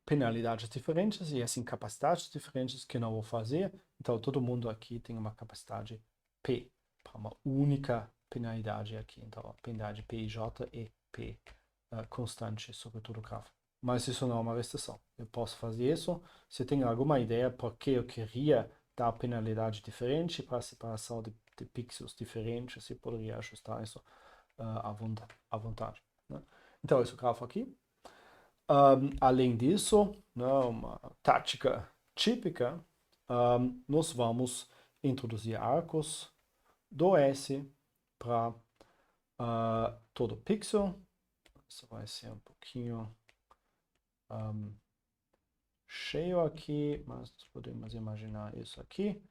penalidades diferentes e assim capacidades diferentes que não vou fazer. Então, todo mundo aqui tem uma capacidade P para uma única penalidade aqui. Então, a penalidade PIJ e P constante sobre todo o grafo. Mas isso não é uma restrição. Eu posso fazer isso. Se tem alguma ideia por que eu queria dar penalidade diferente para separação de pixels diferentes, você poderia ajustar isso à vontade, né? Então, esse grafo aqui. Além disso, né, uma tática típica, nós vamos introduzir arcos do S para todo pixel. Isso vai ser um pouquinho cheio aqui, mas podemos imaginar isso aqui.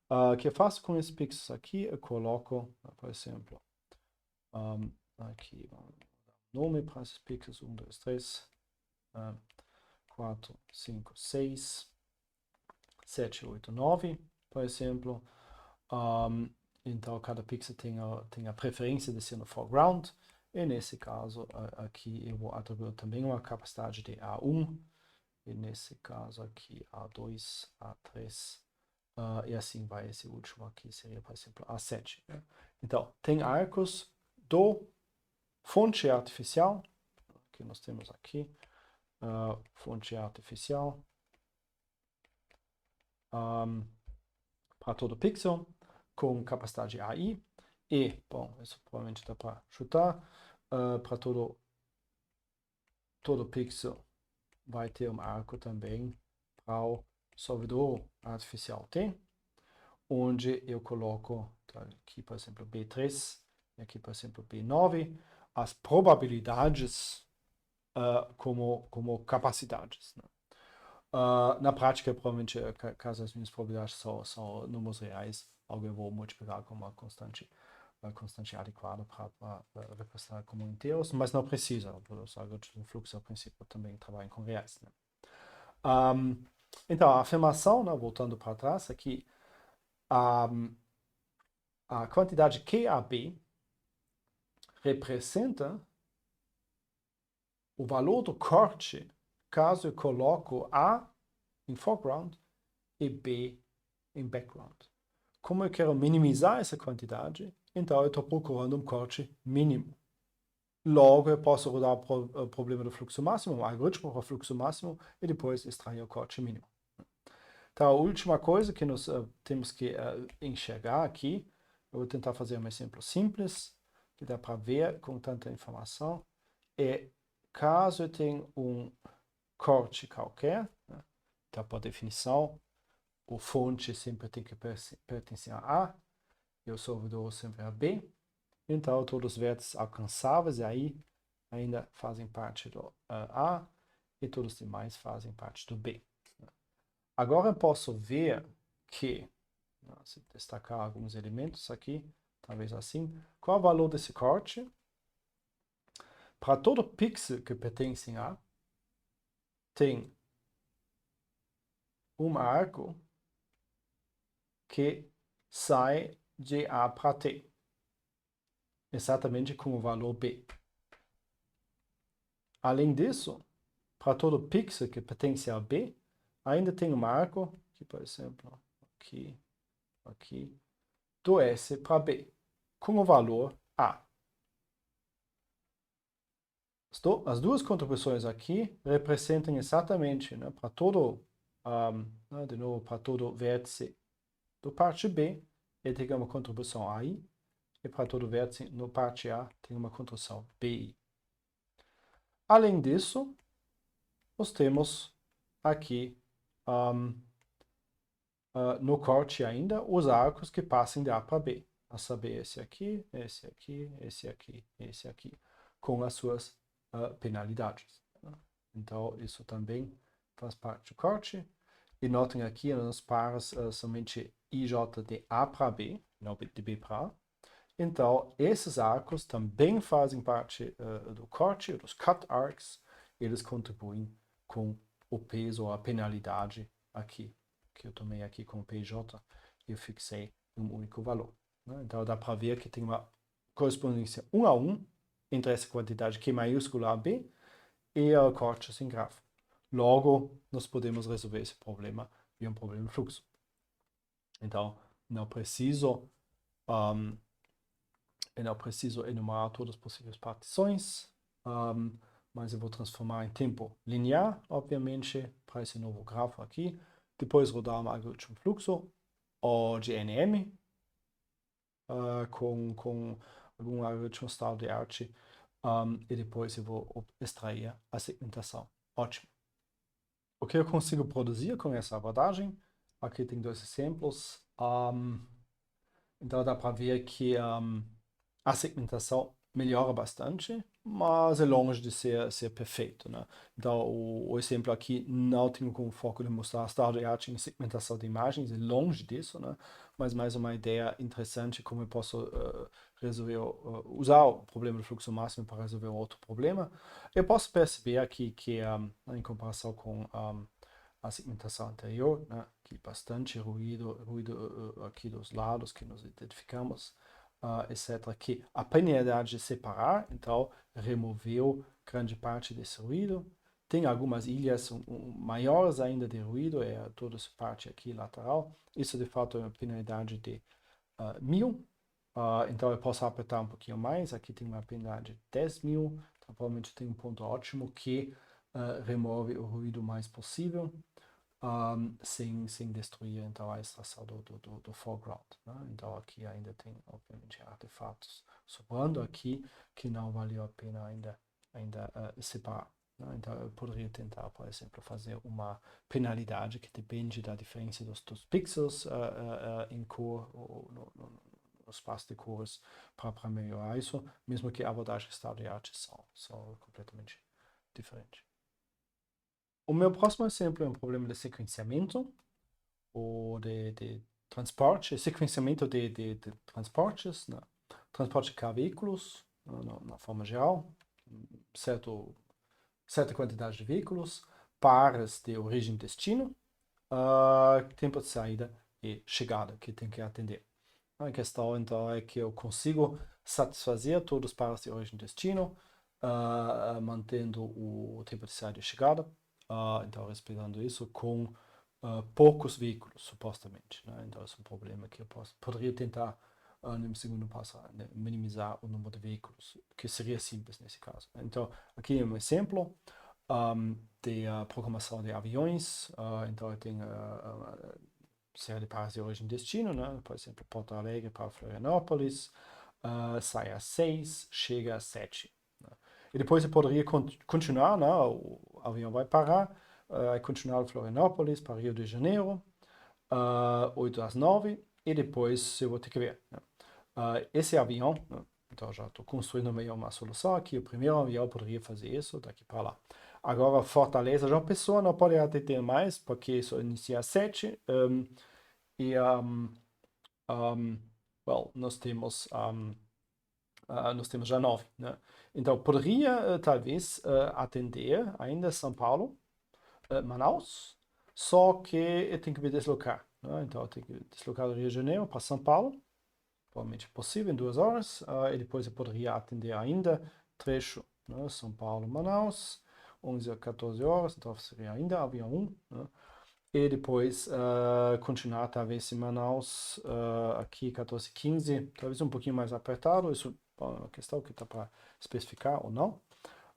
O que eu faço com esses pixels aqui? Eu coloco, por exemplo, aqui, nome para esses pixels, 1, 2, 3, 4, 5, 6, 7, 8, 9, por exemplo. Então, cada pixel tem a preferência de ser no foreground. E nesse caso, aqui eu vou atribuir também uma capacidade de A1. E nesse caso aqui, A2, A3. E assim vai. Esse último aqui seria, por exemplo, A7. Né? Então, tem arcos do fonte artificial, que nós temos aqui. Fonte artificial. Para todo pixel, com capacidade AI. E, bom, isso provavelmente dá para chutar. Para todo pixel vai ter um arco também para o solvedor artificial T, onde eu coloco, tá, aqui por exemplo B3, e aqui por exemplo B9, as probabilidades como capacidades, né? Na prática, provavelmente, caso as minhas probabilidades são números reais, algo eu vou multiplicar com uma constante adequada para representar como inteiros, mas não precisa. Os algoritmos de fluxo, a princípio, também trabalham com reais, né? Então, a afirmação, né, voltando para trás, aqui, a quantidade QAB representa o valor do corte caso eu coloco A em foreground e B em background. Como eu quero minimizar essa quantidade, então eu estou procurando um corte mínimo. Logo, eu posso rodar o problema do fluxo máximo, o algoritmo para o fluxo máximo, e depois extrair o corte mínimo. Então, a última coisa que nós temos que enxergar aqui, eu vou tentar fazer um exemplo simples, que dá para ver com tanta informação, é caso eu tenha um corte qualquer, né? Então, por definição, o fonte sempre tem que pertencer a A, e o solvedor sempre a B. Então, todos os vértices alcançáveis aí ainda fazem parte do A, e todos os demais fazem parte do B. Agora eu posso ver que, se destacar alguns elementos aqui, talvez assim, qual é o valor desse corte? Para todo pixel que pertence a A, tem um arco que sai de A para T, exatamente com o valor B. Além disso, para todo pixel que pertence a B, ainda tem um arco, que por exemplo, aqui, do S para B, com o valor A. As duas contribuições aqui representam exatamente, né, para todo, de novo, para todo vértice do parte B, ele tem uma contribuição AI, e para todo vértice no parte A tem uma contribuição BI. Além disso, nós temos aqui no corte ainda os arcos que passam de A para B. A saber, esse aqui, esse aqui, esse aqui, esse aqui, com as suas penalidades. Então, isso também faz parte do corte. E notem aqui nos pares somente IJ de A para B, não de B para A. Então, esses arcos também fazem parte do corte, dos cut arcs. Eles contribuem com o peso ou a penalidade aqui, que eu tomei aqui com o PJ e eu fixei um único valor. Né? Então, dá para ver que tem uma correspondência 1 a 1 entre essa quantidade Q maiúscula AB e o corte sem grafo. Logo, nós podemos resolver esse problema via um problema de fluxo. Então, não preciso enumerar todas as possíveis partições, mas eu vou transformar em tempo linear, obviamente, para esse novo grafo aqui. Depois rodar um algoritmo de fluxo, ou de NM, com algum algoritmo estado de arte, e depois eu vou extrair a segmentação. Ótimo. O que eu consigo produzir com essa abordagem? Aqui tem dois exemplos. Então dá para ver que a segmentação melhora bastante, mas é longe de ser perfeito, né? Então, o exemplo aqui não tem como foco de mostrar estado de arte em segmentação de imagens, é longe disso, né? Mas mais uma ideia interessante como eu posso resolver, usar o problema do fluxo máximo para resolver outro problema. Eu posso perceber aqui que, em comparação com a segmentação anterior, né? Que bastante ruído aqui dos lados que nós identificamos, etc., que a penalidade de separar, então, removeu grande parte desse ruído. Tem algumas ilhas maiores ainda de ruído, é toda essa parte aqui lateral. Isso, de fato, é uma penalidade de 1000. Então, eu posso apertar um pouquinho mais. Aqui tem uma penalidade de 10.000. Então, provavelmente tem um ponto ótimo que remove o ruído mais possível. Sem destruir então a extração do foreground. Né? Então aqui ainda tem, obviamente, artefatos sobrando aqui que não valeu a pena ainda separar. Né? Então eu poderia tentar, por exemplo, fazer uma penalidade que depende da diferença dos pixels em cor ou no espaço de cores para melhorar isso, mesmo que a abordagem estado de arte são completamente diferentes. O meu próximo exemplo é um problema de sequenciamento ou de transporte, sequenciamento de transportes, né? Transporte de veículos, na forma geral, certa quantidade de veículos, pares de origem e destino, tempo de saída e chegada que tem que atender. A questão, então, é que eu consigo satisfazer todos os pares de origem e destino, mantendo o tempo de saída e chegada, então respeitando isso com poucos veículos, supostamente. Né? Então, esse é um problema que eu poderia tentar, no segundo passo, né, minimizar o número de veículos, que seria simples nesse caso. Então, aqui é um exemplo de programação de aviões. Então, eu tenho série de pares de origem e destino, né? Por exemplo, Porto Alegre para Florianópolis, sai às 6, chega às 7. Né? E depois eu poderia continuar, né? O avião vai parar, continuar em Florianópolis para Rio de Janeiro, 8 às 9, e depois eu vou ter que ver. Né? Esse avião, né? Então já estou construindo meio uma solução aqui, o primeiro avião poderia fazer isso daqui para lá. Agora, Fortaleza, João Pessoa não pode atender mais, porque isso inicia às 7, well, nós temos já 9, né? Então, poderia talvez atender ainda São Paulo, Manaus, só que eu tenho que me deslocar. Né? Então, eu tenho que deslocar do Rio de Janeiro para São Paulo, provavelmente possível, em 2 horas, e depois eu poderia atender ainda trecho, né? São Paulo, Manaus, 11 a 14 horas, então seria ainda avião 1, né? E depois continuar talvez em Manaus, aqui 14, 15, talvez um pouquinho mais apertado, isso é uma questão que está para especificar ou não.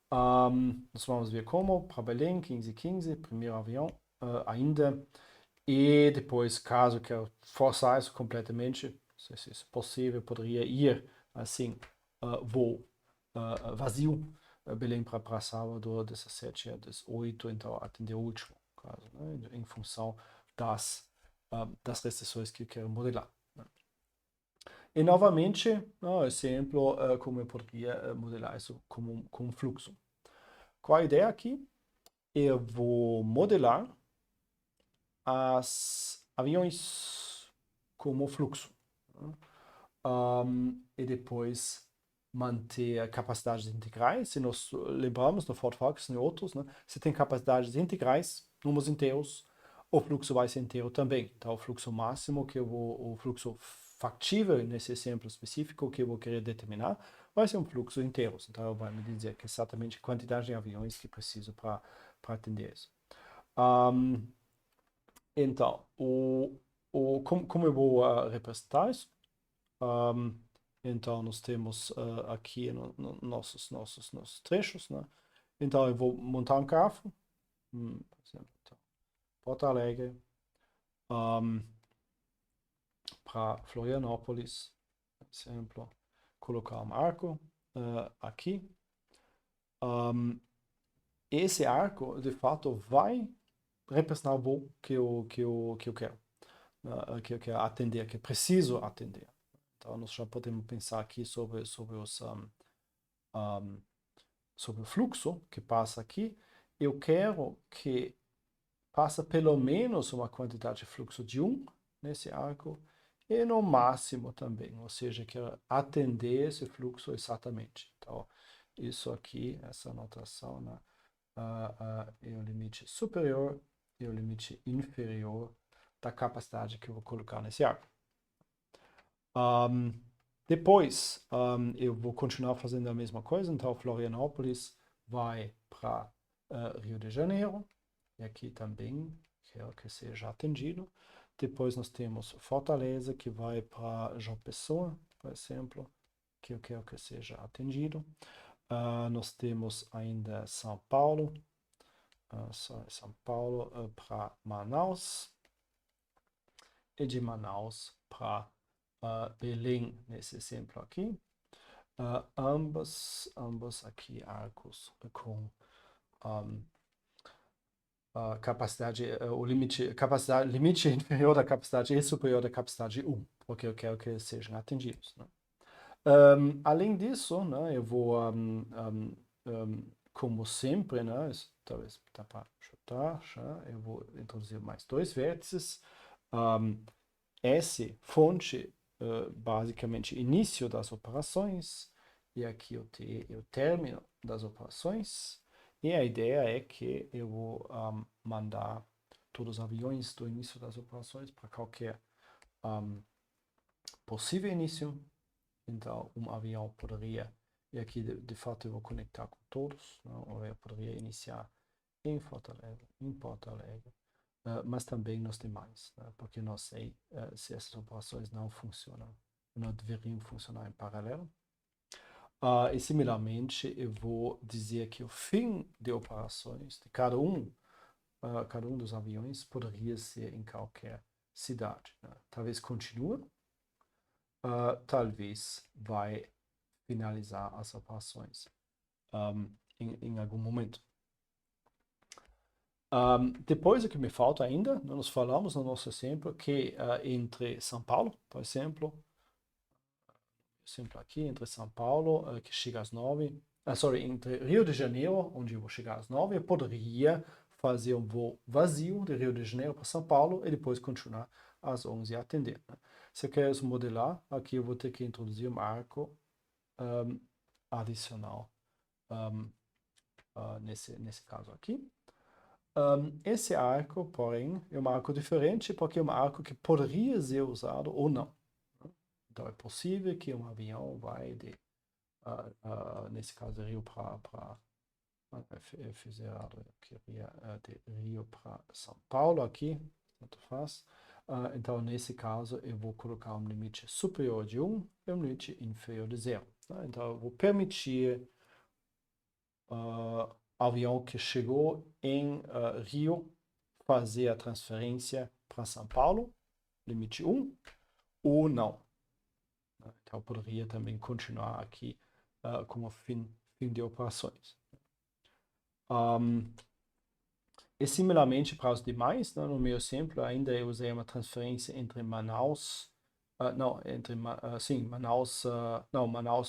Nós vamos ver como, para Belém, 15, 15, primeiro avião ainda. E depois, caso quero forçar isso completamente, se isso é possível, poderia ir assim, voo vazio, Belém para Salvador, 17 a 18, então atender o último caso, né? Em função das restrições que eu quero modelar. Né? E novamente, exemplo, como eu poderia modelar isso como um fluxo. Qual a ideia aqui? Eu vou modelar as aviões como fluxo. Né? E depois manter capacidades integrais. Se nós lembramos no Ford Focus e outros, né? Se tem capacidades integrais, números inteiros, o fluxo vai ser inteiro também. Então, o fluxo máximo o fluxo factível nesse exemplo específico que eu vou querer determinar, vai ser um fluxo inteiro. Então, vai me dizer que exatamente a quantidade de aviões que preciso para atender isso. Então, como eu vou representar isso? Então, nós temos aqui nossos trechos, né? Então, eu vou montar um grafo, por exemplo, então, Porto Alegre para Florianópolis, por exemplo, colocar um arco aqui. Esse arco, de fato, vai representar o voo que eu quero, que eu quero atender, que eu preciso atender. Então, nós já podemos pensar aqui sobre o fluxo que passa aqui. Eu quero que passa pelo menos uma quantidade de fluxo de 1 nesse arco e no máximo também, ou seja, quero atender esse fluxo exatamente. Então, isso aqui, essa notação, né, é o limite superior e o limite inferior da capacidade que eu vou colocar nesse arco. Depois, eu vou continuar fazendo a mesma coisa. Então, Florianópolis vai para Rio de Janeiro. E aqui também quero que seja atendido. Depois nós temos Fortaleza, que vai para João Pessoa, por exemplo, que eu quero que seja atendido. Nós temos ainda São Paulo, para Manaus. E de Manaus para Belém, nesse exemplo aqui. Ambos aqui arcos com capacidade, limite inferior da capacidade e superior da capacidade 1, porque eu quero que eles sejam atendidos. Né? Além disso, né, eu vou, como sempre, né, talvez dá para chutar, eu vou introduzir mais 2 vértices. S, fonte, basicamente início das operações, e aqui o T é o término das operações, e a ideia é que eu vou mandar todos os aviões do início das operações para qualquer possível início. Então, um avião poderia, e aqui de fato eu vou conectar com todos, não? Ou eu poderia iniciar em Fortaleza, em Porto Alegre, mas também nos demais, né? Porque não sei se essas operações não funcionam, não deveriam funcionar em paralelo. E similarmente, eu vou dizer que o fim de operações de cada um dos aviões poderia ser em qualquer cidade. Né? Talvez continue, talvez vai finalizar as operações em algum momento. Depois, o que me falta ainda, nós falamos no nosso exemplo que entre São Paulo, por exemplo aqui, entre São Paulo, que chega às 9, entre Rio de Janeiro, onde eu vou chegar às 9, eu poderia fazer um voo vazio de Rio de Janeiro para São Paulo e depois continuar às 11 e atender. Né? Se eu quero isso modelar, aqui eu vou ter que introduzir um arco adicional nesse caso aqui. Esse arco, porém, é um arco diferente porque é um arco que poderia ser usado ou não. Então, é possível que um avião vai nesse caso, Rio para eu fiz errado, eu queria de Rio para São Paulo aqui, tanto faz. Então, nesse caso, eu vou colocar um limite superior de 1 e um limite inferior de 0. Tá? Então, eu vou permitir avião que chegou em Rio fazer a transferência para São Paulo, limite 1, ou não. Então, eu poderia também continuar aqui como fim fim de operações. E similarmente para os demais, né, no meu exemplo, ainda eu usei uma transferência entre Manaus, Manaus,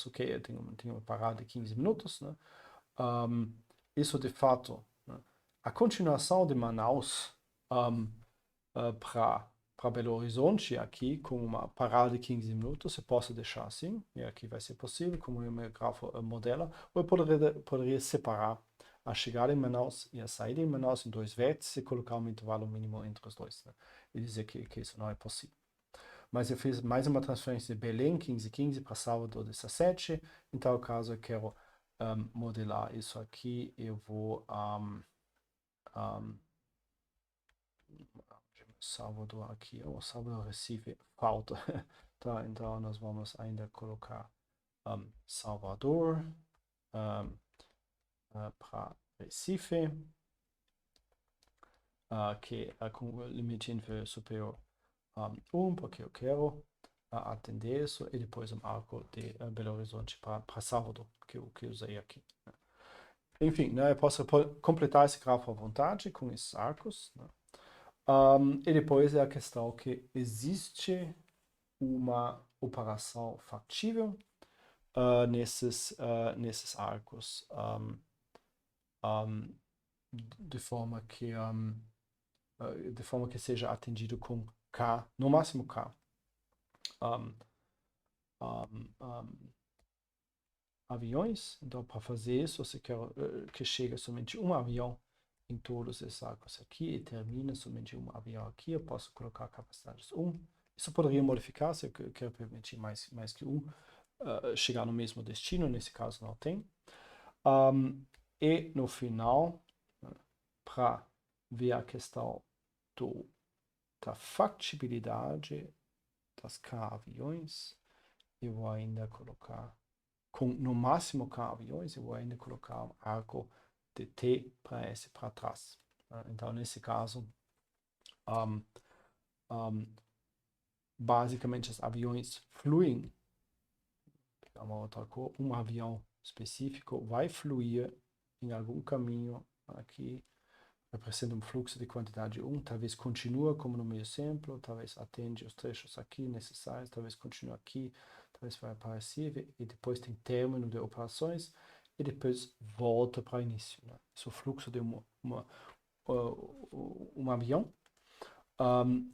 ok, eu tenho uma parada de 15 minutos, né? Isso de fato, né, a continuação de Manaus para Belo Horizonte aqui com uma parada de 15 minutos, eu posso deixar assim, e aqui vai ser possível, como o meu grafo modela, ou eu poderia separar a chegada em Manaus e a saída em Manaus em 2 vértices e colocar um intervalo mínimo entre os dois, né? E dizer que isso não é possível. Mas eu fiz mais uma transferência de Belém, 15 para Salvador, 17. Em tal caso, eu quero modelar isso aqui. Eu vou Salvador aqui, ou Salvador Recife, falta. Tá, então nós vamos ainda colocar Salvador para Recife, que é com limite inferior superior 1, porque eu quero atender isso, e depois um arco de Belo Horizonte para Salvador, que eu usei aqui. Né? Enfim, né, eu posso completar esse grafo à vontade com esses arcos. Né? E depois é a questão que existe uma operação factível nesses arcos, de forma que seja atendido com K, no máximo K. Aviões, então para fazer isso você quer que chegue somente um avião em todos esses arcos aqui e termina somente um avião aqui, eu posso colocar capacidades 1. Isso poderia modificar se eu quero permitir mais que um chegar no mesmo destino, nesse caso não tem. E no final, para ver a questão da factibilidade das K-aviões, eu vou ainda colocar, no máximo K-aviões, eu vou ainda colocar um arco de T para S para trás. Então, nesse caso, basicamente os aviões fluem, uma outra cor, um avião específico vai fluir em algum caminho aqui, representa um fluxo de quantidade 1, talvez continua como no meu exemplo, talvez atende os trechos aqui necessários, talvez continue aqui, talvez vai aparecer, e depois tem término de operações, e depois volta para o início. Né? Esse é o fluxo de um avião,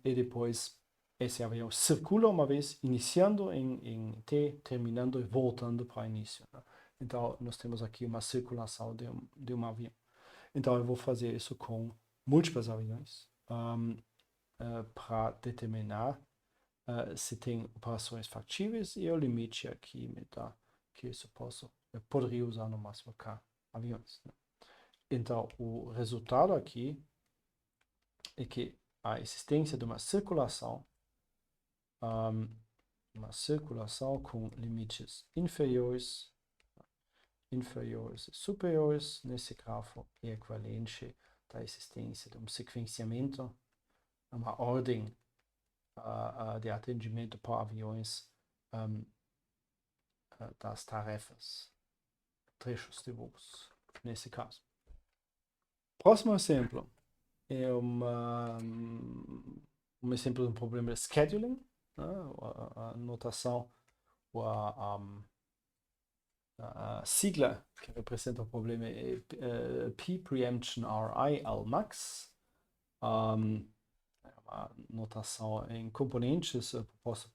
e depois esse avião circula uma vez, iniciando em T, terminando e voltando para o início. Né? Então, nós temos aqui uma circulação de um avião. Então, eu vou fazer isso com múltiplos aviões para determinar se tem operações factíveis e o limite aqui me dá que eu poderia usar no máximo K aviões. Né? Então, o resultado aqui é que a existência de uma circulação com limites inferiores e superiores nesse grafo é equivalente da existência de um sequenciamento, uma ordem de atendimento por aviões das tarefas, trechos de voos, nesse caso. Próximo exemplo é um exemplo de um problema de scheduling, né? A notação, a sigla que representa o problema é P preemption RI Lmax, uma notação em componentes proposta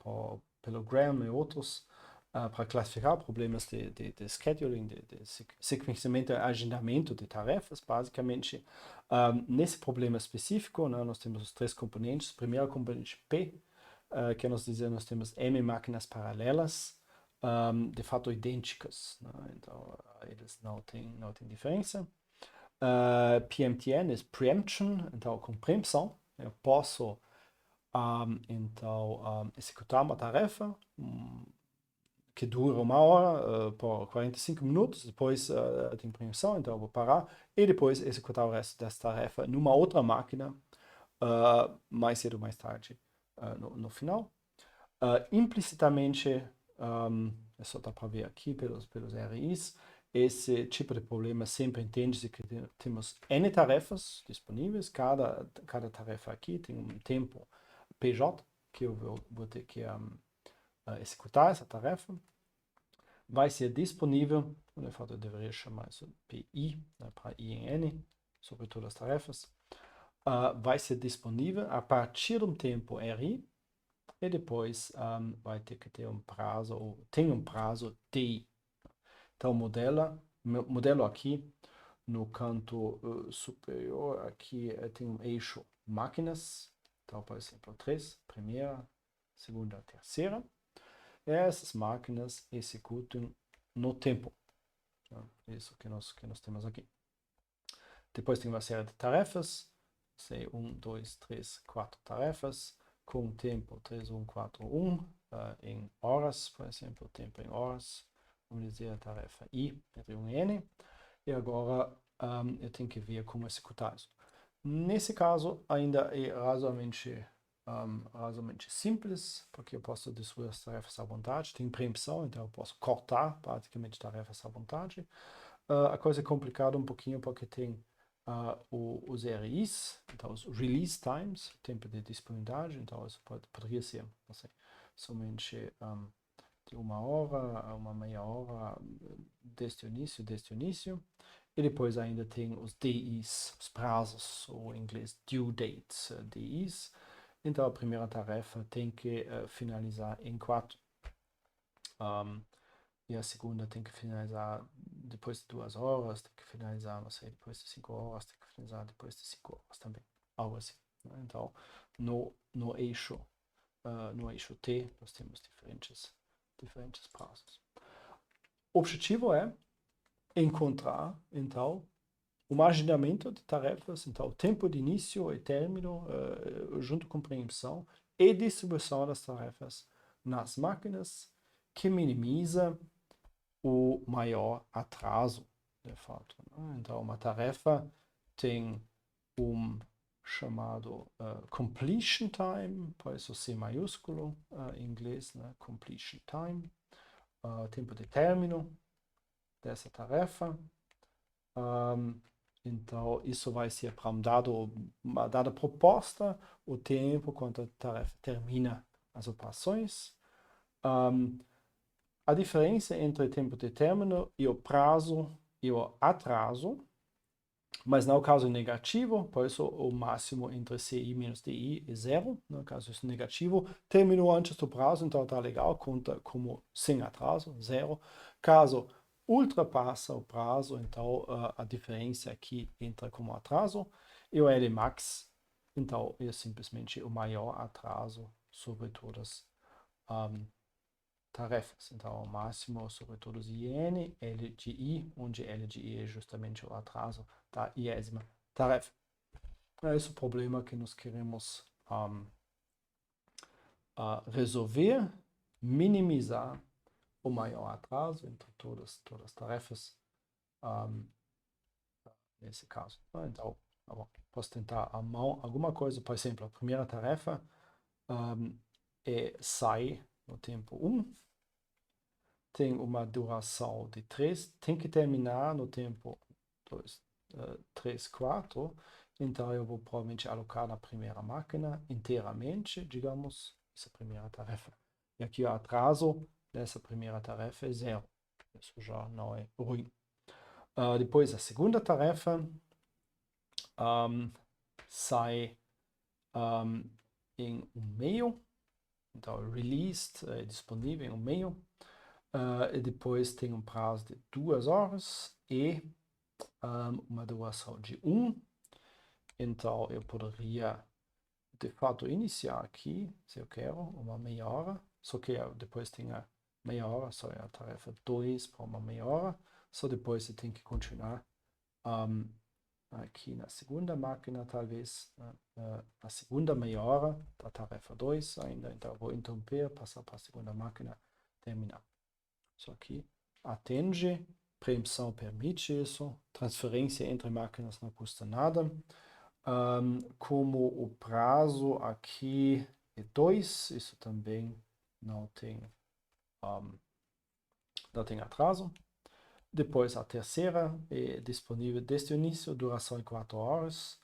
pelo Graham e outros para classificar problemas de scheduling, de sequenciamento e agendamento de tarefas, basicamente. Nesse problema específico, né, nós temos os 3 componentes. Primeiro componente P, que nós dizemos, nós temos M máquinas paralelas, de fato idênticas, né? Então eles não têm diferença. PMTN é preemption, então com preempção, eu posso executar uma tarefa que dura 1 hora por 45 minutos, depois tem preempção, então eu vou parar e depois executar o resto dessa tarefa numa outra máquina mais cedo ou mais tarde no final. Implicitamente, só dá para ver aqui pelos RIs, esse tipo de problema sempre entende-se que temos N tarefas disponíveis, cada tarefa aqui tem um tempo PJ, que eu vou ter que executar essa tarefa. Vai ser disponível, de fato eu deveria chamar isso de PI, né, para I em N, sobre todas as tarefas. Vai ser disponível a partir de um tempo RI, e depois vai ter que ter um prazo, ou tem um prazo TI. Então, modelo aqui, no canto superior, aqui tem um eixo máquinas. Então, por exemplo, 3, primeira, segunda, terceira. Essas máquinas executam no tempo. Isso que nós temos aqui. Depois tem uma série de tarefas. Sei, 1, 2, 3, 4 tarefas. Com tempo 3, 1, 4, 1. Em horas, por exemplo, tempo em horas. Vamos dizer a tarefa I, entre 1 e N. E agora eu tenho que ver como executar isso. Nesse caso, ainda é razoavelmente simples, porque eu posso distribuir as tarefas à vontade. Tem preempção, então eu posso cortar praticamente tarefas à vontade. A coisa é complicada um pouquinho porque tem os RIs, então os Release Times, tempo de disponibilidade, então isso poderia ser, não sei, somente de 1 hora, uma meia hora, desde o início. E depois ainda tem os DIs, os prazos, ou em inglês due dates, DIs. Então a primeira tarefa tem que finalizar em 4. E a segunda tem que finalizar depois de 2 horas, tem que finalizar, não sei, depois de 5 horas, tem que finalizar depois de 5 horas também. Algo assim. Né? Então, no eixo T, nós temos diferentes prazos. O objetivo é encontrar, então, o agendamento de tarefas, então, o tempo de início e término, junto com preempção e distribuição das tarefas nas máquinas, que minimiza o maior atraso, de fato. Né? Então, uma tarefa tem um chamado completion time, por isso C maiúsculo em inglês, né? Completion time, tempo de término dessa tarefa. Então, isso vai ser para uma dada proposta, o tempo quando a tarefa termina as operações. A diferença entre o tempo de término e o prazo e o atraso, mas no caso negativo, por isso o máximo entre CI menos DI é 0, no caso isso é negativo, terminou antes do prazo, então está legal, conta como sem atraso, 0. Caso ultrapassa o prazo, então a diferença aqui entra como atraso, e o Lmax, então é simplesmente o maior atraso sobre todas tarefas. Então, o máximo sobre todos IN, L de I, onde L de I é justamente o atraso da iésima tarefa. É esse o problema que nós queremos resolver, minimizar o maior atraso entre todas as tarefas nesse caso. Então, posso tentar a mão alguma coisa, por exemplo, a primeira tarefa sai no tempo 1, tem uma duração de 3, tem que terminar no tempo 2, 3, 4. Então, eu vou provavelmente alocar na primeira máquina inteiramente, digamos, essa primeira tarefa. E aqui o atraso dessa primeira tarefa é 0. Isso já não é ruim. Depois, a segunda tarefa sai em um meio. Então, released, disponível em um meio. E depois tem um prazo de 2 horas e uma duração de 1. Então, eu poderia, de fato, iniciar aqui, se eu quero, uma meia hora. Só que depois tem a meia hora, só é a tarefa 2 para uma meia hora. Só depois você tem que continuar aqui na segunda máquina, talvez, a segunda meia hora da tarefa 2 ainda. Então, eu vou interromper, passar para a segunda máquina, terminar. Isso aqui atende, preempção permite isso, transferência entre máquinas não custa nada. Como o prazo aqui é 2, isso também não tem atraso. Depois a terceira é disponível desde o início, duração em 4 horas,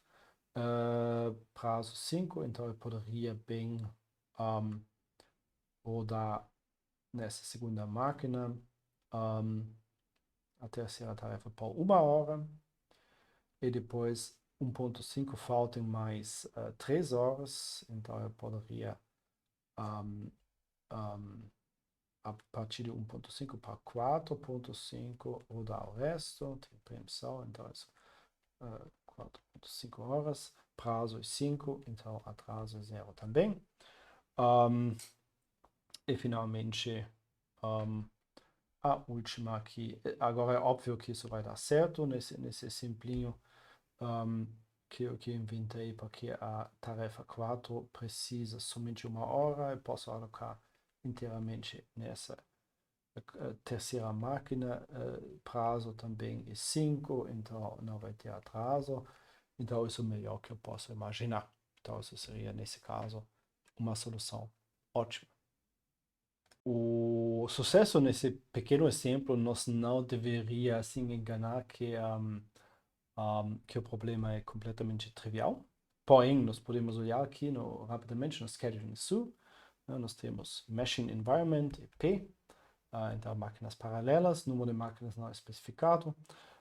prazo 5, então eu poderia bem rodar nessa segunda máquina a terceira tarefa por 1 hora, e depois 1.5 faltam mais 3 horas, então eu poderia a partir de 1.5 para 4.5 rodar o resto, tem preemção, então é 4.5 horas, prazo é 5, então atraso é 0 também. E finalmente a última aqui, agora é óbvio que isso vai dar certo nesse simplinho que eu inventei, porque a tarefa 4 precisa somente 1 hora, eu posso alocar inteiramente nessa terceira máquina, prazo também é 5, então não vai ter atraso, então isso é o melhor que eu posso imaginar. Então isso seria, nesse caso, uma solução ótima. O sucesso nesse pequeno exemplo nos não deveria assim enganar que o problema é completamente trivial. Porém, nós podemos olhar aqui rapidamente no scheduling sul, nós temos Machine Environment, EP, então máquinas paralelas, número de máquinas não especificado,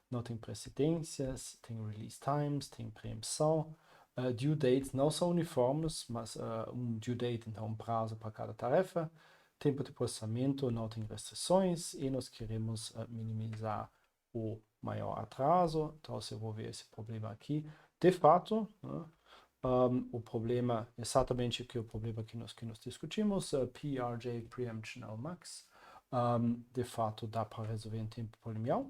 não tem precedências, tem release times, tem preemção, due dates não são uniformes, mas due date, então prazo para cada tarefa, tempo de processamento não tem restrições e nós queremos minimizar o maior atraso, então se eu vou ver esse problema aqui, de fato, o problema, exatamente o problema que nós discutimos, PRJ Preemptional Max, de fato dá para resolver em tempo polinomial,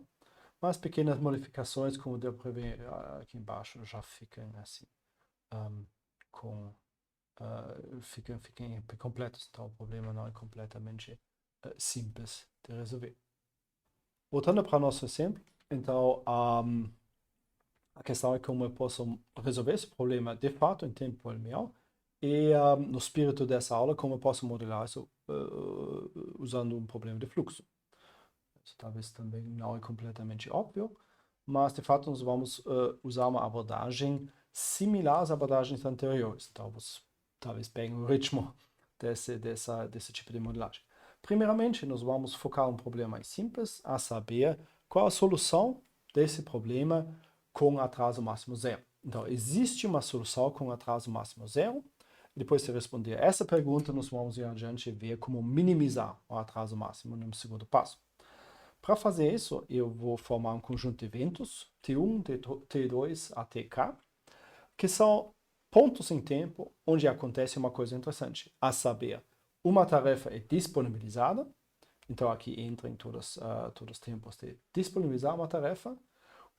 mas pequenas modificações, como deu para ver aqui embaixo, já ficam assim, ficam completos, então o problema não é completamente simples de resolver. Voltando para nosso exemplo, então a questão é como eu posso resolver esse problema de fato em tempo polinomial e no espírito dessa aula como eu posso modelar isso usando um problema de fluxo. Isso talvez também não é completamente óbvio, mas de fato nós vamos usar uma abordagem similar às abordagens anteriores. Então, talvez peguem o ritmo desse tipo de modelagem. Primeiramente, nós vamos focar um problema mais simples, a saber qual a solução desse problema com atraso máximo 0. Então, existe uma solução com atraso máximo 0. Depois de responder essa pergunta, nós vamos ir adiante e ver como minimizar o atraso máximo no segundo passo. Para fazer isso, eu vou formar um conjunto de eventos, T1, T2 a Tk, que são pontos em tempo onde acontece uma coisa interessante, a saber, uma tarefa é disponibilizada, então aqui entra em todos os tempos de disponibilizar uma tarefa,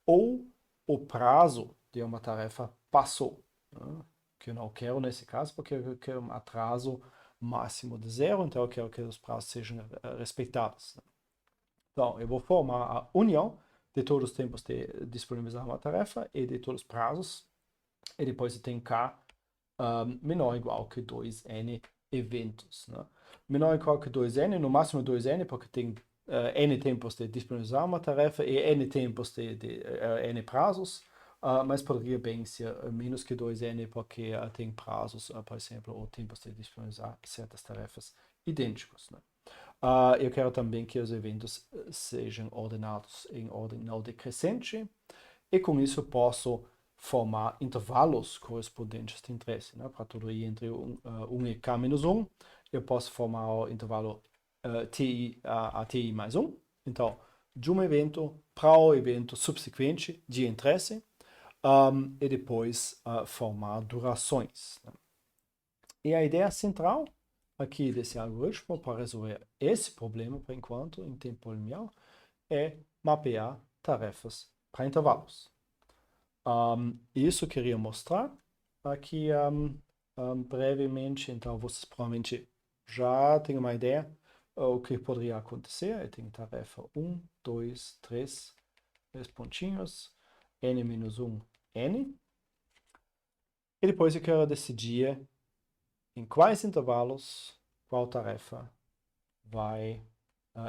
ou o prazo de uma tarefa passou, né? Que eu não quero nesse caso, porque eu quero um atraso máximo de 0, então eu quero que os prazos sejam respeitados. Né? Então, eu vou formar a união de todos os tempos de disponibilizar uma tarefa e de todos os prazos, e depois eu tenho K menor ou igual que 2n eventos. Né? Menor ou igual que 2n, no máximo 2n, porque tem n tempos de disponibilizar uma tarefa e n tempos de n prazos, mas poderia bem ser menos que 2n, porque tem prazos, por exemplo, ou tempos de disponibilizar certas tarefas idênticos. Né? Eu quero também que os eventos sejam ordenados em ordem não decrescente, e com isso posso formar intervalos correspondentes de interesse. Né? Para todo i entre 1 e k menos 1, eu posso formar o intervalo ti a ti mais 1. Então, de um evento para o evento subsequente de interesse, e depois formar durações. Né? E a ideia central aqui desse algoritmo para resolver esse problema, por enquanto, em tempo polinomial, é mapear tarefas para intervalos. Isso eu queria mostrar aqui brevemente, então vocês provavelmente já têm uma ideia o que poderia acontecer. Eu tenho tarefa 1, 2, 3 pontinhos, n-1, n. E depois eu quero decidir em quais intervalos qual tarefa vai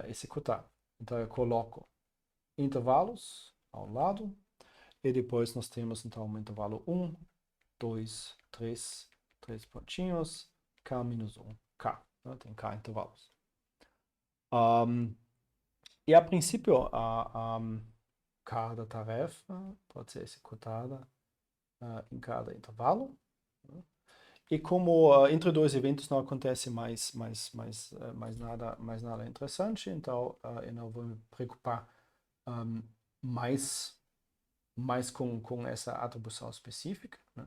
executar. Então eu coloco intervalos ao lado, e depois nós temos então um intervalo 1, 2, 3, 3 pontinhos, K menos 1, K, né? Tem K intervalos. E a princípio, cada tarefa pode ser executada em cada intervalo, né? E como entre dois eventos não acontece mais nada interessante, então eu não vou me preocupar mais com essa atribuição específica, né?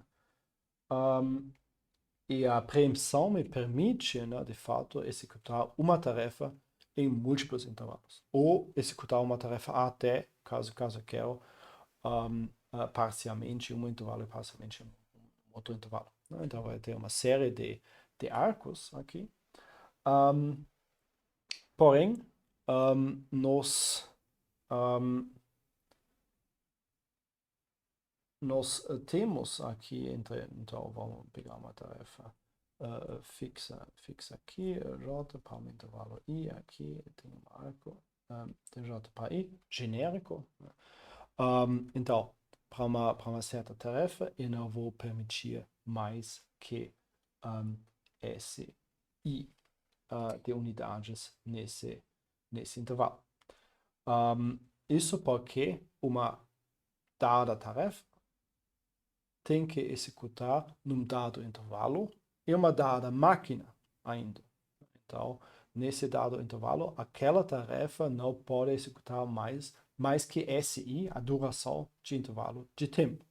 E a preemção me permite, né, de fato, executar uma tarefa em múltiplos intervalos. Ou executar uma tarefa até, caso eu quero, parcialmente um intervalo e parcialmente um outro intervalo, né? Então vai ter uma série de arcos aqui. Porém, nós temos aqui, então vamos pegar uma tarefa fixa aqui, J para um intervalo I, aqui tem um arco de J para I, genérico, né? Então, para uma certa tarefa, eu não vou permitir mais que SI de unidades nesse intervalo. Isso porque uma dada tarefa tem que executar num dado intervalo e uma dada máquina ainda. Então, nesse dado intervalo, aquela tarefa não pode executar mais que SI, a duração de intervalo de tempo.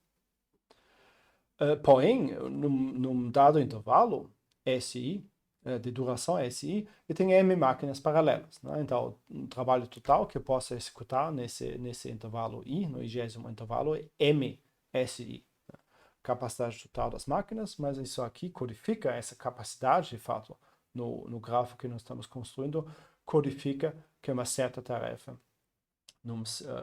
Porém, num dado intervalo, SI, de duração SI, e tem M máquinas paralelas, né? Então, um trabalho total que eu possa executar nesse intervalo I, no 20º intervalo, é M SI. Capacidade total das máquinas, mas isso aqui codifica essa capacidade, de fato, no gráfico que nós estamos construindo, codifica que uma certa tarefa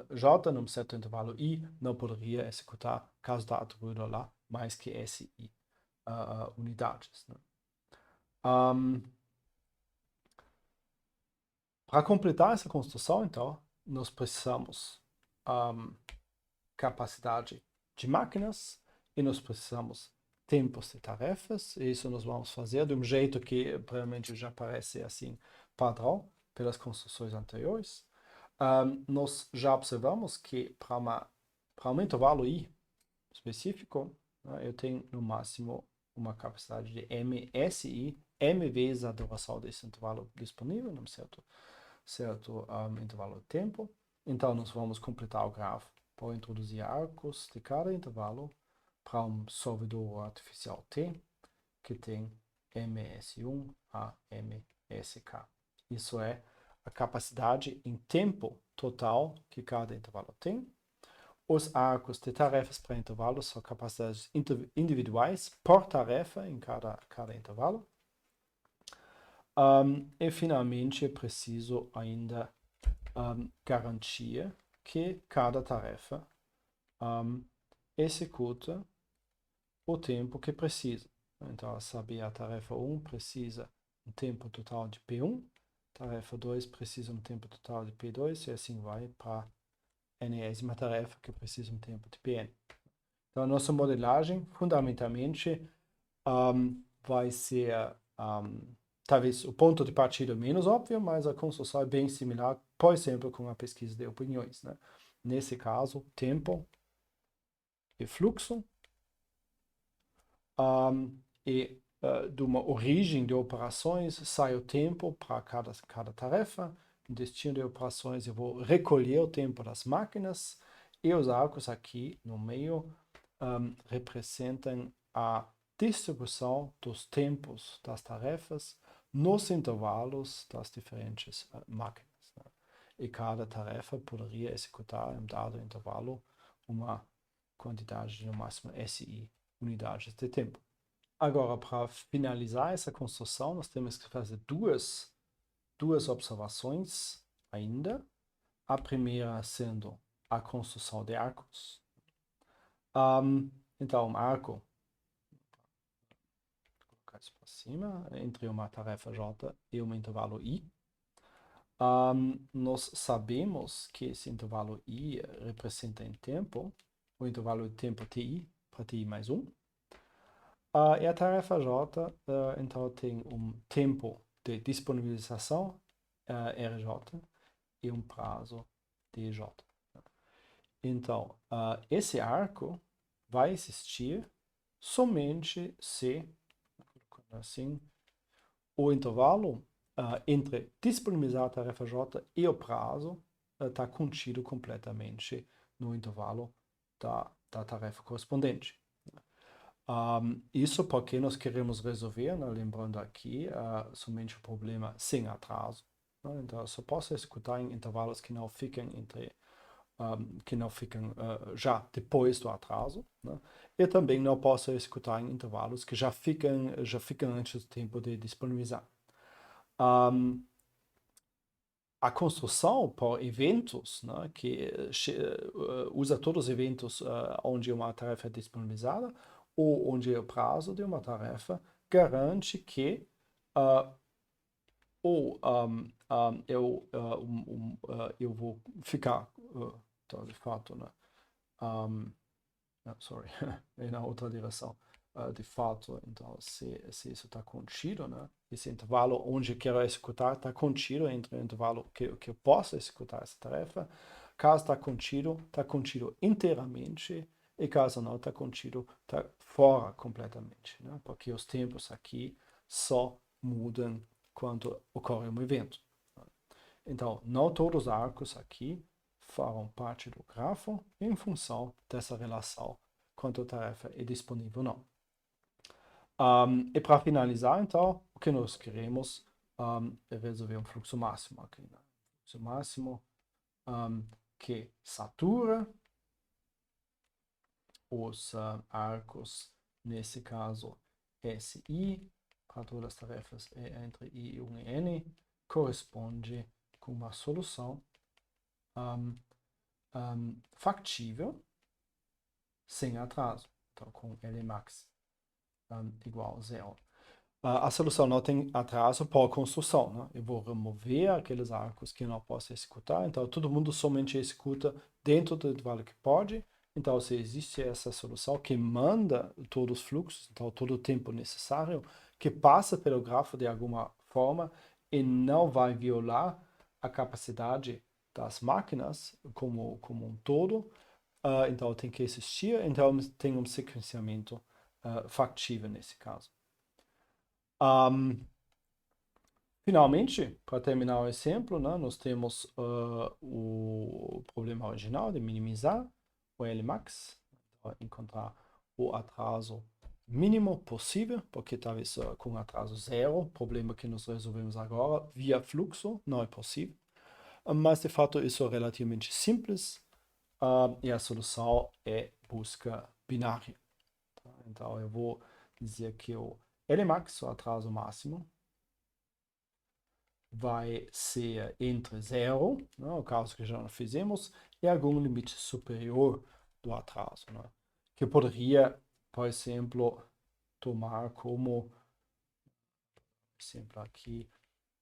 J, num certo intervalo I, não poderia executar, caso está atribuído lá, mais que SI unidades, né? Para completar essa construção, então, nós precisamos capacidade de máquinas e nós precisamos tempos de tarefas. E isso nós vamos fazer de um jeito que provavelmente já parece assim padrão pelas construções anteriores. Nós já observamos que para um intervalo I específico, né, eu tenho no máximo uma capacidade de MSI, M vezes a duração desse intervalo disponível, num certo intervalo de tempo. Então, nós vamos completar o gráfico por introduzir arcos de cada intervalo para um solvedor artificial T, que tem MS1 a MSK. Isso é a capacidade em tempo total que cada intervalo tem. Os arcos de tarefas para intervalos são capacidades individuais por tarefa em cada intervalo. E finalmente é preciso ainda garantir que cada tarefa executa o tempo que precisa. Então, saber a tarefa 1 precisa um tempo total de P1, tarefa 2 precisa um tempo total de P2, e assim vai para a enésima tarefa que precisa um tempo de Pn. Então, a nossa modelagem, fundamentalmente, vai ser, talvez, o ponto de partida menos óbvio, mas a construção é bem similar, por exemplo, com a pesquisa de opiniões, né? Nesse caso, tempo e fluxo, e de uma origem de operações sai o tempo para cada tarefa. No destino de operações eu vou recolher o tempo das máquinas e os arcos aqui no meio representam a distribuição dos tempos das tarefas nos intervalos das diferentes máquinas, né? E cada tarefa poderia executar em dado intervalo uma quantidade de no máximo SI unidades de tempo. Agora, para finalizar essa construção, nós temos que fazer duas observações ainda. A primeira sendo a construção de arcos. Então, um arco, vou colocar isso para cima, entre uma tarefa J e um intervalo I. nós sabemos que esse intervalo I representa em tempo, o intervalo de tempo TI, para TI mais 1. E a tarefa J, então, tem um tempo de disponibilização, RJ, e um prazo DJ. Então, esse arco vai existir somente se, assim, o intervalo entre disponibilizar a tarefa J e o prazo está contido completamente no intervalo da tarefa correspondente. Isso porque nós queremos resolver, né, lembrando aqui, somente o problema sem atraso. Né? Então, eu só posso executar em intervalos que não ficam já depois do atraso, né? E também não posso executar em intervalos que já ficam antes do tempo de disponibilizar. A construção por eventos, né, que usa todos os eventos onde uma tarefa é disponibilizada ou onde é o prazo de uma tarefa, garante que eu vou ficar, de fato, né, sorry, é na outra direção. De fato, então, se isso está contido, né? Esse intervalo onde eu quero executar está contido entre o intervalo que eu posso executar essa tarefa. Caso está contido inteiramente, e caso não está contido, está fora completamente, né? Porque os tempos aqui só mudam quando ocorre um evento. Então, não todos os arcos aqui farão parte do grafo em função dessa relação quanto a tarefa é disponível ou não. E para finalizar, então, o que nós queremos é resolver um fluxo máximo aqui. Né? Fluxo máximo que satura os arcos, nesse caso SI, para todas as tarefas entre I, 1 e N, corresponde com uma solução factível sem atraso, então com Lmax igual a zero. A solução não tem atraso por construção, né? Eu vou remover aqueles arcos que eu não posso executar, então todo mundo somente executa dentro do intervalo que pode. Então, se existe essa solução que manda todos os fluxos, então todo o tempo necessário, que passa pelo grafo de alguma forma e não vai violar a capacidade das máquinas como um todo, então tem que existir, então tem um sequenciamento factível nesse caso. Finalmente, para terminar o exemplo, né, nós temos o problema original de minimizar o Lmax, encontrar o atraso mínimo possível, porque talvez com atraso zero, problema que nós resolvemos agora via fluxo, não é possível. Mas de fato isso é relativamente simples e a solução é busca binária. Tá? Então eu vou dizer que o Lmax, o atraso máximo, vai ser entre zero, né, o caso que já fizemos, e algum limite superior do atraso, né, que poderia, por exemplo, tomar como, por exemplo, aqui,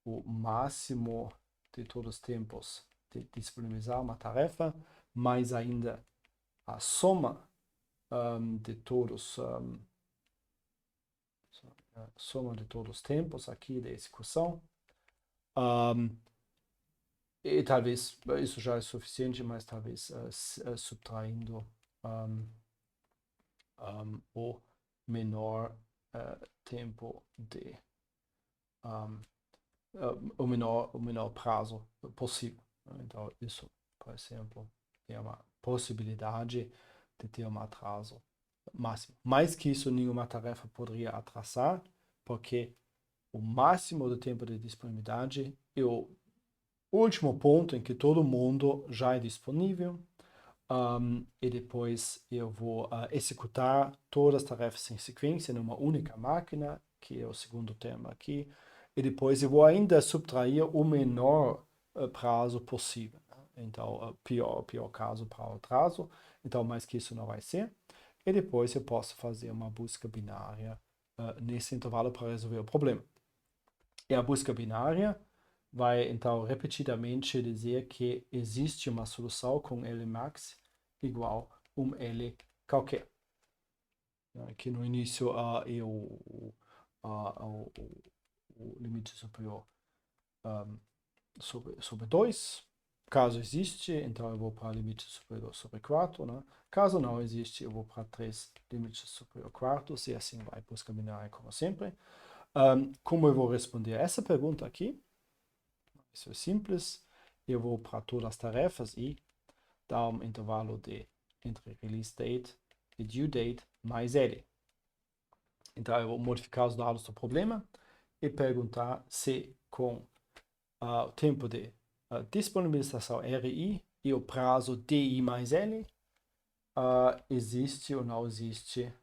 o máximo de todos os tempos de disponibilizar uma tarefa, mais ainda a soma de todos os tempos aqui de execução. E talvez isso já é suficiente, mas talvez subtraindo o menor tempo de o menor prazo possível. Então isso, por exemplo, é uma possibilidade de ter um atraso máximo. Mais que isso, nenhuma tarefa poderia atrasar, porque o máximo do tempo de disponibilidade é o último ponto em que todo mundo já é disponível. E depois eu vou executar todas as tarefas em sequência numa única máquina, que é o segundo tema aqui. E depois eu vou ainda subtrair o menor prazo possível. Né? Então, pior caso para o atraso. Então, mais que isso não vai ser. E depois eu posso fazer uma busca binária nesse intervalo para resolver o problema. E a busca binária vai então repetidamente dizer que existe uma solução com Lmax igual L qualquer. Aqui no início é o limite superior sobre 2. Caso existe, então eu vou para limite superior sobre 4. Né? Caso não existe, eu vou para 3 limites superior quartos, e assim vai, busca binária como sempre. Como eu vou responder a essa pergunta aqui? Isso é simples. Eu vou para todas as tarefas e dar um intervalo entre release date e due date mais L. Então eu vou modificar os dados do problema e perguntar se com o tempo de disponibilização RI e o prazo DI mais L existe ou não existe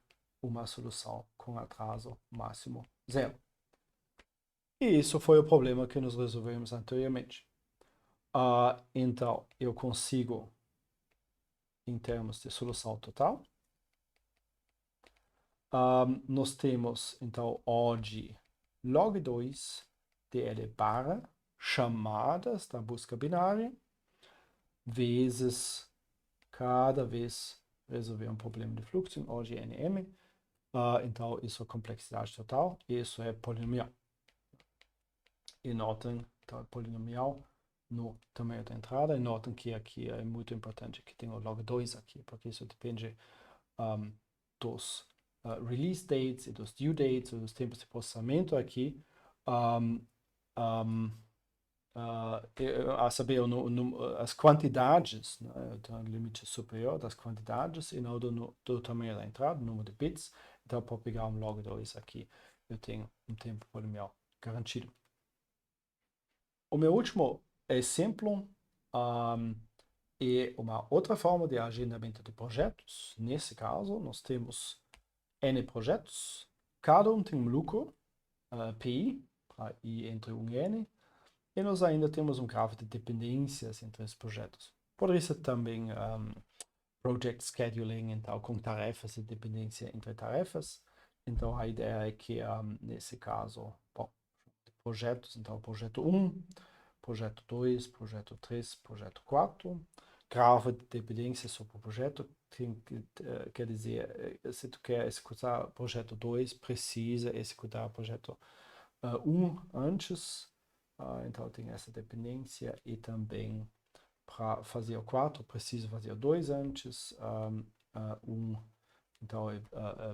uma solução com atraso máximo 0. E isso foi o problema que nós resolvemos anteriormente. Então, eu consigo, em termos de solução total, nós temos, então, hoje, log2 dl barra chamadas da busca binária, vezes cada vez resolver um problema de fluxo em hoje NM. Então, isso é complexidade total, isso é polinomial. E notem, então, é polinomial no tamanho da entrada, e notem que aqui é muito importante que tenha o log2 aqui, porque isso depende dos release dates e dos due dates, e dos tempos de processamento aqui, a saber, as quantidades, né, o limite superior das quantidades e não do tamanho da entrada, número de bits. Então, para pegar um log2 aqui, eu tenho um tempo polinomial garantido. O meu último exemplo é uma outra forma de agendamento de projetos. Nesse caso, nós temos N projetos, cada um tem um lucro, PI, para I entre 1 e N, e nós ainda temos um grafo de dependências entre os projetos. Poderia ser também project scheduling, então, com tarefas e dependência entre tarefas. Então, a ideia é que, nesse caso, bom, projetos, então, projeto 1, projeto 2, projeto 3, projeto 4. Grafo de dependência sobre o projeto quer dizer, se tu quer executar projeto 2, precisa executar projeto 1 antes. Então tem essa dependência, e também para fazer o 4, preciso fazer o 2 antes. Então é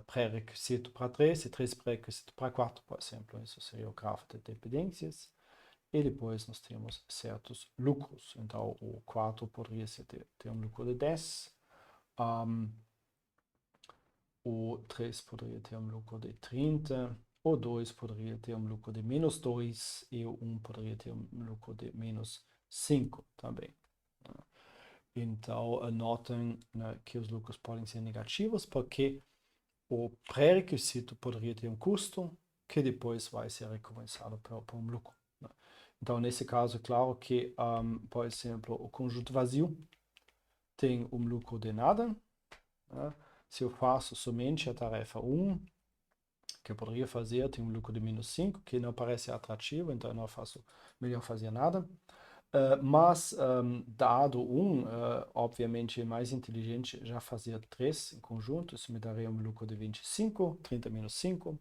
pré-requisito para 3 e 3 pré-requisito para 4, por exemplo. Isso seria o grafo de dependências. E depois nós temos certos lucros. Então, o 4 poderia ter um lucro de 10. O 3 poderia ter um lucro de 30. O 2 poderia ter um lucro de menos 2. E o 1 poderia ter um lucro de menos 5 também. Então, notem, né, que os lucros podem ser negativos, porque o pré-requisito poderia ter um custo que depois vai ser recompensado por um lucro. Né? Então, nesse caso, é claro que, por exemplo, o conjunto vazio tem um lucro de nada. Né? Se eu faço somente a tarefa 1, que eu poderia fazer, tem um lucro de menos 5, que não parece atrativo, então eu não faço, melhor fazer nada. Mas, dado 1, obviamente é mais inteligente já fazer 3 em conjunto, isso me daria um lucro de 25, 30 menos 5.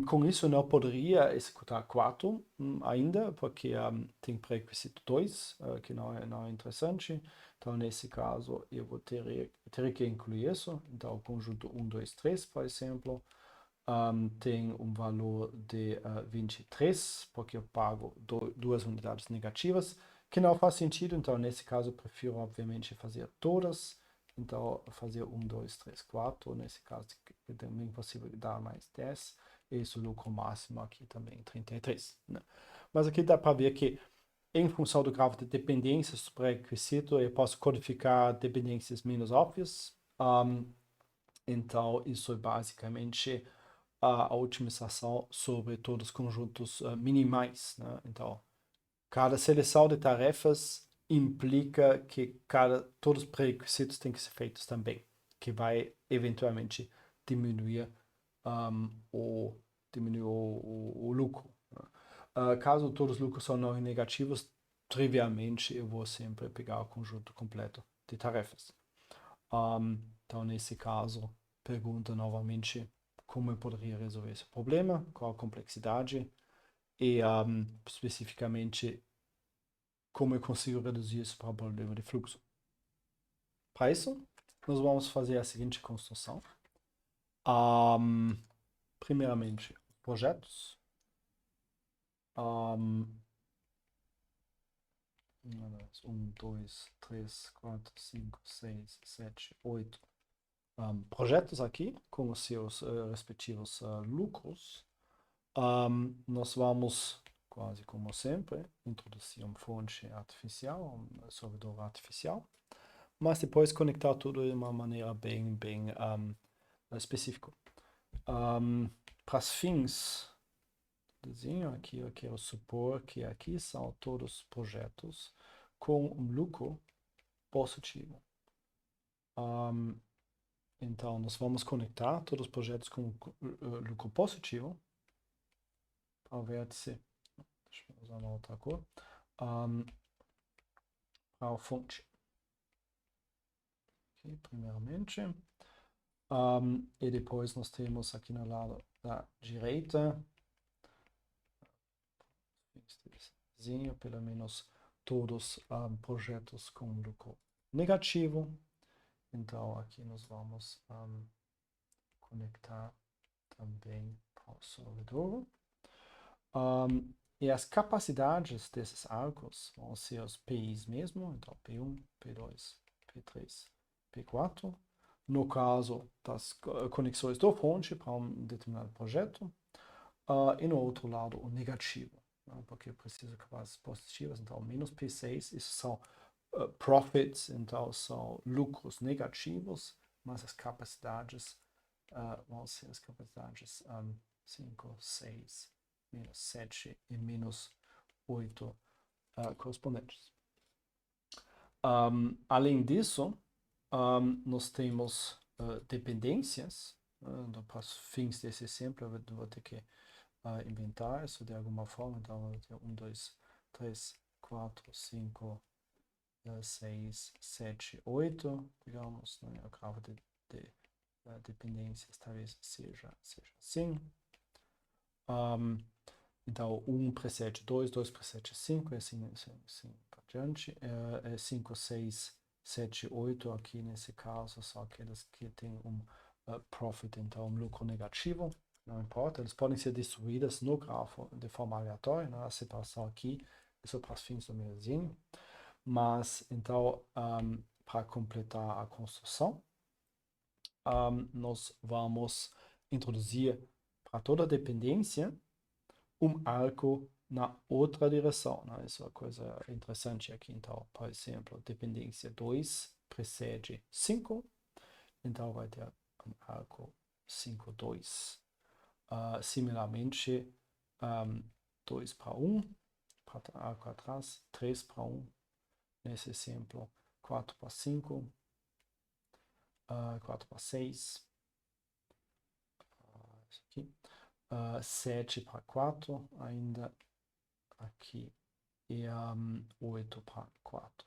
Com isso, eu não poderia executar 4 ainda, porque tem pré-requisito 2, que não é interessante. Então, nesse caso, eu vou ter que incluir isso. Então, o conjunto 1, 2, 3, por exemplo, tem um valor de 23, porque eu pago duas unidades negativas, que não faz sentido. Então, nesse caso, eu prefiro, obviamente, fazer todas. Então, fazer 1, 2, 3, 4. Nesse caso, é também possível dar mais 10. Esse lucro máximo aqui também, 33. Né? Mas aqui dá para ver que, em função do grafo de dependências do pré-requisito, eu posso codificar dependências menos óbvias. Então, isso é basicamente a otimização sobre todos os conjuntos minimais. Né? Então, cada seleção de tarefas implica que todos os pré-requisitos têm que ser feitos também, que vai eventualmente diminuir o lucro. Né? Caso todos os lucros são não negativos, trivialmente eu vou sempre pegar o conjunto completo de tarefas. Então, nesse caso, pergunta novamente como eu poderia resolver esse problema, qual a complexidade e especificamente como eu consigo reduzir esse problema de fluxo. Para isso, nós vamos fazer a seguinte construção. Primeiramente, projetos. 1, 2, 3, 4, 5, 6, 7, 8 projetos aqui com os seus respectivos lucros. Nós vamos, quase como sempre, introduzir uma fonte artificial, um servidor artificial, mas depois conectar tudo de uma maneira bem específica. Para os fins desenho aqui, eu quero supor que aqui são todos projetos com um lucro positivo. Então, nós vamos conectar todos os projetos com lucro positivo para o vértice. Deixa eu usar uma outra cor. Para a fonte. Okay, primeiramente. E depois nós temos aqui no lado da direita, desenho, pelo menos todos projetos com lucro negativo. Então, aqui nós vamos conectar também para o servidor. E as capacidades desses arcos vão ser os PIs mesmo, então P1, P2, P3, P4. No caso das conexões da fonte para um determinado projeto. E no outro lado, o negativo, porque eu preciso de capazes positivas, então menos P6, isso são profits, então são lucros negativos, mas as capacidades vão ser as capacidades 5, 6, menos 7 e menos 8 correspondentes. Além disso, nós temos dependências, então, para os fins desse exemplo, eu vou ter que inventar isso de alguma forma, então eu tenho 1, 2, 3, 4, 5, 6, 7, 8, digamos, né? O grafo de dependências talvez seja assim. Então 1 precede 2, 2 precede 5, e assim para diante. 5, 6, 7, 8 aqui nesse caso são aqueles que têm um profit, então um lucro negativo. Não importa, eles podem ser distribuídas no grafo de forma aleatória, né? A separação aqui é só para os fins do meu desenho. Mas, então, para completar a construção, nós vamos introduzir para toda dependência um arco na outra direção, né? Isso é uma coisa interessante aqui. Então, por exemplo, dependência 2 precede 5, então vai ter um arco 5, 2. Similarmente, 2 para 1, para arco atrás, 3 para 1, nesse exemplo, 4 para 5, 4 para 6, isso aqui, 7 para 4, ainda aqui, e 8 para 4,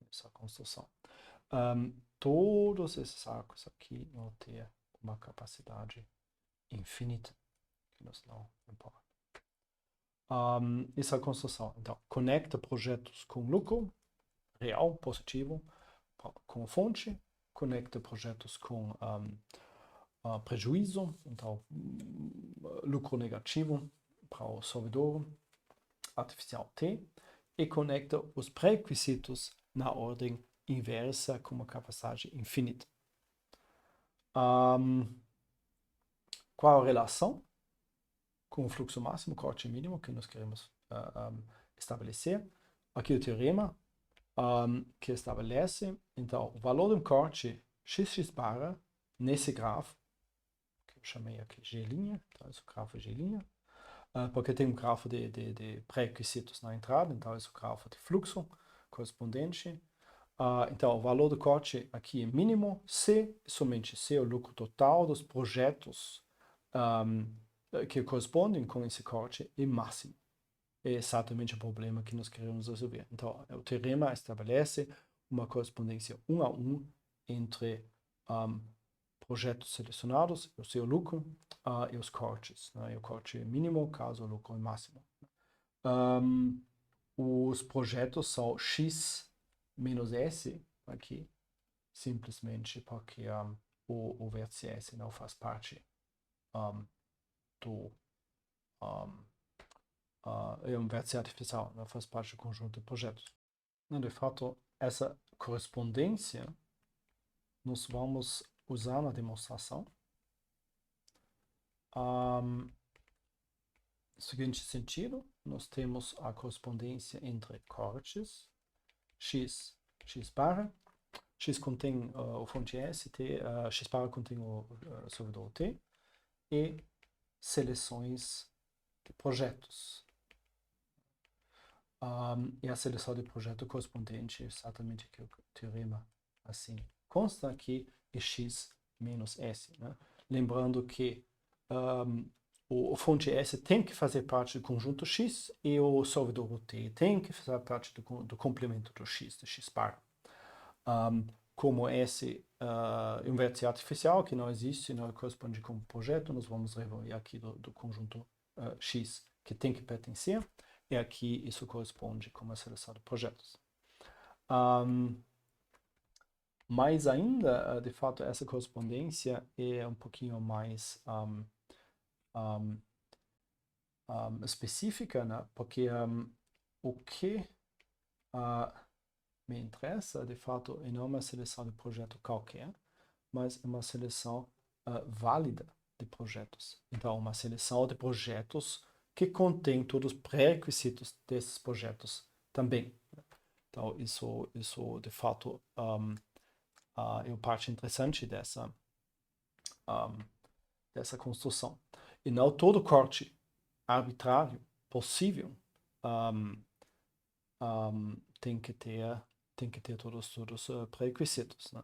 essa construção. Todos esses arcos aqui vão ter uma capacidade infinita, que nos não importa. Essa construção, então, conecta projetos com lucro real, positivo, com fonte, conecta projetos com prejuízo, então lucro negativo para o servidor artificial T, e conecta os pré-requisitos na ordem inversa com uma capacidade infinita. Qual a relação com o fluxo máximo, corte mínimo, que nós queremos estabelecer? Aqui o teorema que estabelece, então, o valor do corte xx barra nesse grafo, que eu chamei aqui G', então esse grafo é G', porque tem um grafo de pré-requisitos na entrada, então esse é o grafo de fluxo correspondente. Então, o valor do corte aqui é mínimo, C, somente C, o lucro total dos projetos que correspondem com esse corte, é máximo. é exatamente o problema que nós queremos resolver. Então, o teorema estabelece uma correspondência 1 a 1 entre projetos selecionados, o seu lucro, e os cortes, né? E o corte mínimo, caso o lucro é máximo. Os projetos são x menos s aqui, simplesmente porque o vértice S não faz parte do... é um vértice artificial, não faz parte do conjunto de projetos. De fato, essa correspondência nós vamos usar na demonstração. No seguinte sentido, nós temos a correspondência entre cortes, x barra, x contém o fonte S, x barra contém o servidor T, e seleções de projetos. E a seleção de projeto correspondente é exatamente que o teorema assim consta aqui é x menos S. Né? Lembrando que o fonte S tem que fazer parte do conjunto X e o solvedor T tem que fazer parte do complemento do X, do X par. Como S é um vértice artificial que não existe, não corresponde com o projeto, nós vamos remover aqui do conjunto X que tem que pertencer, e aqui isso corresponde com a seleção de projetos. Mais ainda, de fato, essa correspondência é um pouquinho mais específica, né? Porque o que me interessa, de fato, não é uma seleção de projeto qualquer, mas é uma seleção válida de projetos. Então, uma seleção de projetos que contém todos os pré-requisitos desses projetos também. Então, isso de fato, é parte interessante dessa construção. E não todo corte arbitrário possível tem que ter todos os pré-requisitos. Né?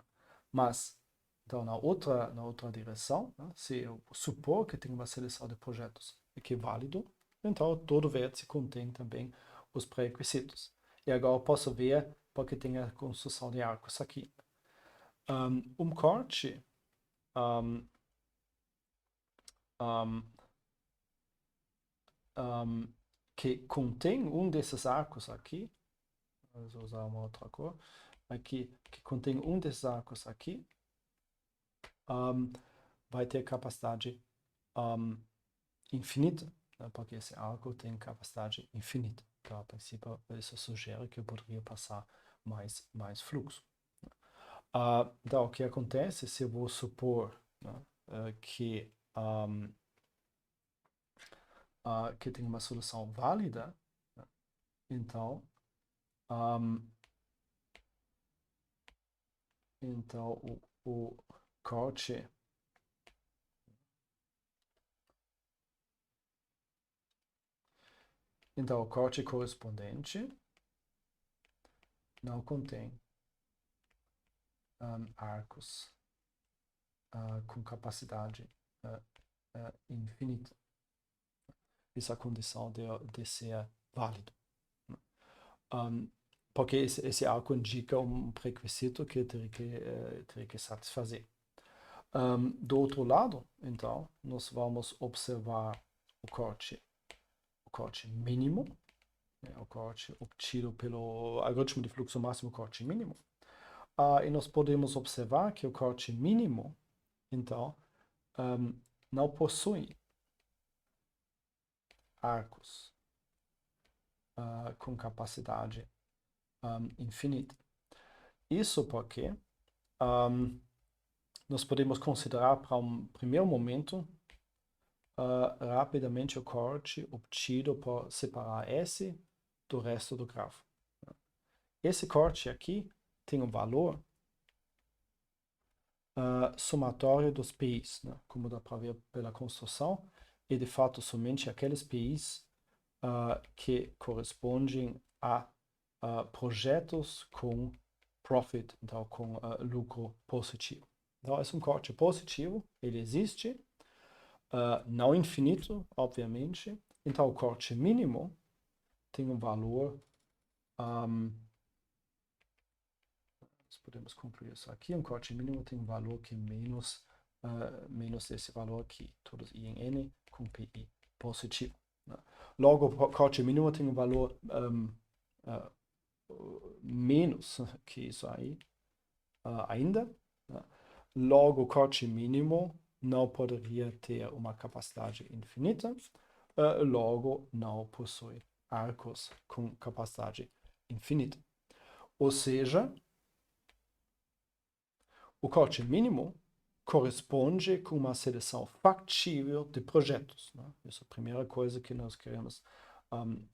Mas, então, na outra direção, né, se eu supor que tem uma seleção de projetos que é válido, então todo vértice contém também os pré-requisitos. E agora eu posso ver porque tem a construção de arcos aqui. Corte que contém desses arcos aqui, vou usar uma outra cor, aqui, que contém desses arcos aqui, vai ter capacidade infinita, né, porque esse arco tem capacidade infinita. Então, a princípio, isso sugere que eu poderia passar mais fluxo. Então, o que acontece se eu vou supor, né, que tem uma solução válida, né, então o corte correspondente não contém arcos com capacidade infinita. Essa é a condição de ser válido. Porque esse arco indica um pré-requisito que eu teria que satisfazer. Do outro lado, então, nós vamos observar o corte mínimo, né, o corte obtido pelo algoritmo de fluxo máximo, corte mínimo. E nós podemos observar que o corte mínimo, então, não possui arcos com capacidade infinita. Isso porque nós podemos considerar para um primeiro momento rapidamente o corte obtido por separar S do resto do grafo. Esse corte aqui tem um valor somatório dos PIs, né? Como dá para ver pela construção, e de fato somente aqueles PIs que correspondem a projetos com profit, então com lucro positivo. Então, é um corte positivo, ele existe, não infinito, obviamente. Então, o corte mínimo tem um valor, nós podemos concluir isso aqui, um corte mínimo tem um valor que é menos esse valor aqui, todos I em N com PI positivo. Né? Logo, o corte mínimo tem um valor menos que isso aí, ainda. Né? Logo, o corte mínimo não poderia ter uma capacidade infinita, logo não possui arcos com capacidade infinita. Ou seja, o corte mínimo corresponde com uma seleção factível de projetos. Né? Essa é a primeira coisa que nós queremos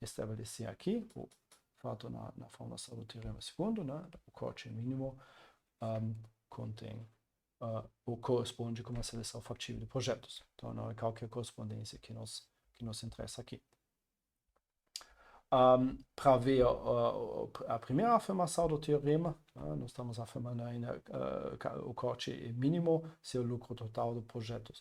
estabelecer aqui, o fato na formulação do teorema segundo, né? O corte mínimo contém ou corresponde com uma seleção factível de projetos. Então, não é qualquer correspondência que nos interessa aqui. Para ver a primeira afirmação do teorema, nós estamos afirmando ainda o corte é mínimo se o lucro total do projeto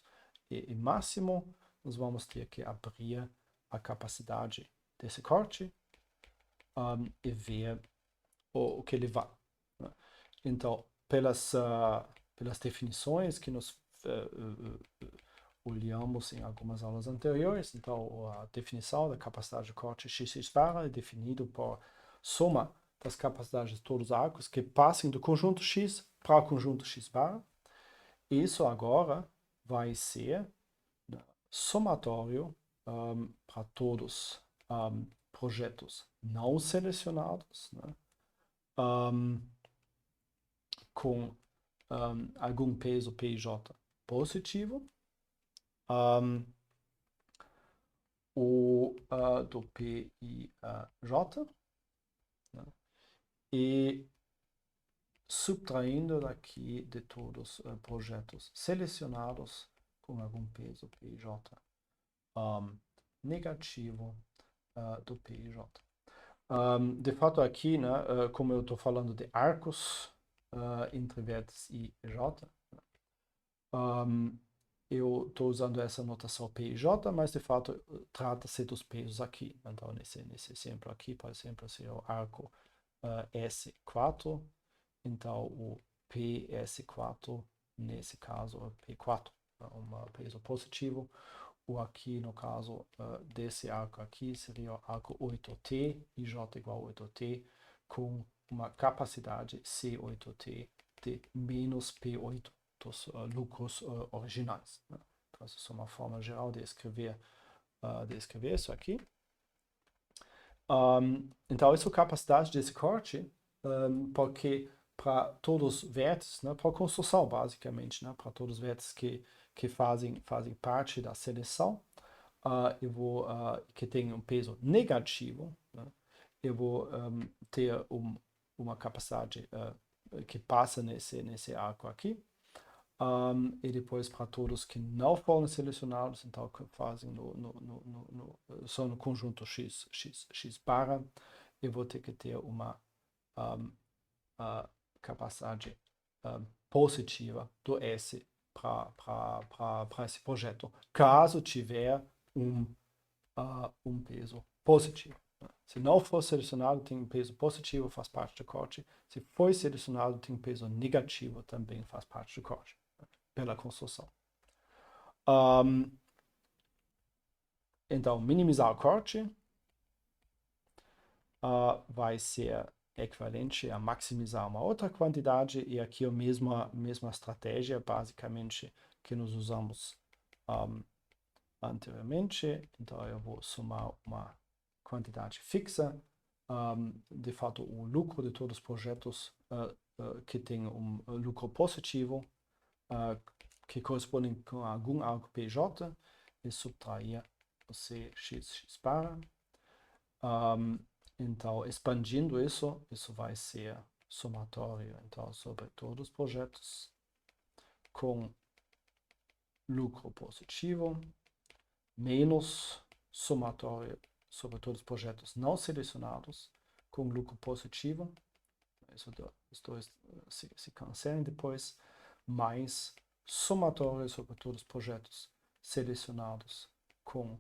é máximo. Nós vamos ter que abrir a capacidade desse corte e ver o que ele vai. Né? Então, pelas definições que nós olhamos em algumas aulas anteriores, então a definição da capacidade de corte x bar é definido por soma das capacidades de todos os arcos que passem do conjunto x para o conjunto x bar. Isso agora vai ser somatório para todos projetos não selecionados, né? Com algum peso PJ positivo, ou do PIJ, né? E subtraindo daqui de todos os projetos selecionados com algum peso PJ negativo do PIJ. De fato aqui, né, como eu estou falando de arcos entre vértices I e J, eu estou usando essa notação PIJ, mas de fato trata-se dos pesos aqui. Então, nesse exemplo aqui, por exemplo, seria o arco S4. Então, o PS4, nesse caso, é P4, um peso positivo. Ou aqui, no caso desse arco aqui, seria o arco 8T, IJ igual a 8T, com uma capacidade C8T de menos P8 dos lucros originais. Né? Então, essa é uma forma geral de escrever isso aqui. Então, essa é a capacidade desse corte, porque para todos os vértices, né, para a construção, basicamente, né, para todos os vértices que fazem parte da seleção, que tem um peso negativo, né, eu vou ter uma capacidade que passa nesse arco aqui. E depois para todos que não foram selecionados, então que fazem só no conjunto x bar, eu vou ter que ter uma capacidade positiva do S para esse projeto, caso tiver um peso positivo. Se não for selecionado, tem um peso positivo, faz parte do corte. Se foi selecionado, tem um peso negativo, também faz parte do corte, pela construção. Então, minimizar o corte vai ser equivalente a maximizar uma outra quantidade, e aqui a mesma estratégia, basicamente, que nós usamos anteriormente. Então, eu vou somar uma quantidade fixa, de fato, o lucro de todos os projetos que tem um lucro positivo, que correspondem com algum arco PJ, e subtrair o CX bar. Então, expandindo isso vai ser somatório, então, sobre todos os projetos com lucro positivo, menos somatório sobre todos os projetos não selecionados com lucro positivo, isso se cancelam depois, mais somatório sobre todos os projetos selecionados com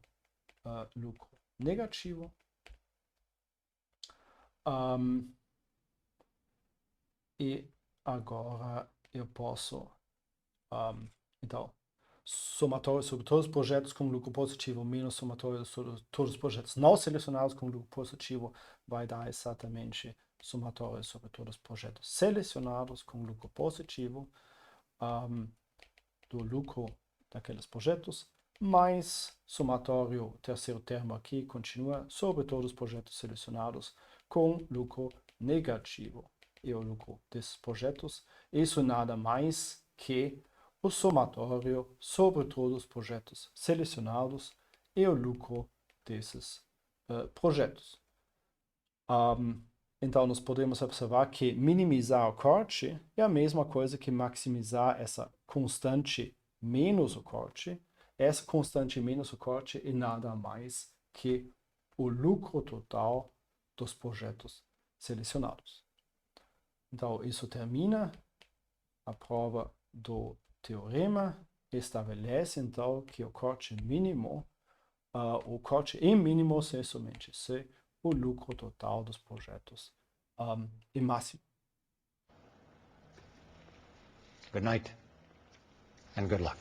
lucro negativo, E agora eu posso, então, somatório sobre todos os projetos com lucro positivo menos somatório sobre todos os projetos não selecionados com lucro positivo vai dar exatamente somatório sobre todos os projetos selecionados com lucro positivo do lucro daqueles projetos, mais somatório, terceiro termo aqui, continua sobre todos os projetos selecionados com lucro negativo. E o lucro desses projetos, isso nada mais que o somatório sobre todos os projetos selecionados e o lucro desses projetos. Então, nós podemos observar que minimizar o corte é a mesma coisa que maximizar essa constante menos o corte. Essa constante menos o corte é nada mais que o lucro total dos projetos selecionados. Então, isso termina a prova do teorema. Estabelece, então, que o corte mínimo, o corte em mínimo é somente se o lucro total dos projetos é máximo. Good night and good luck.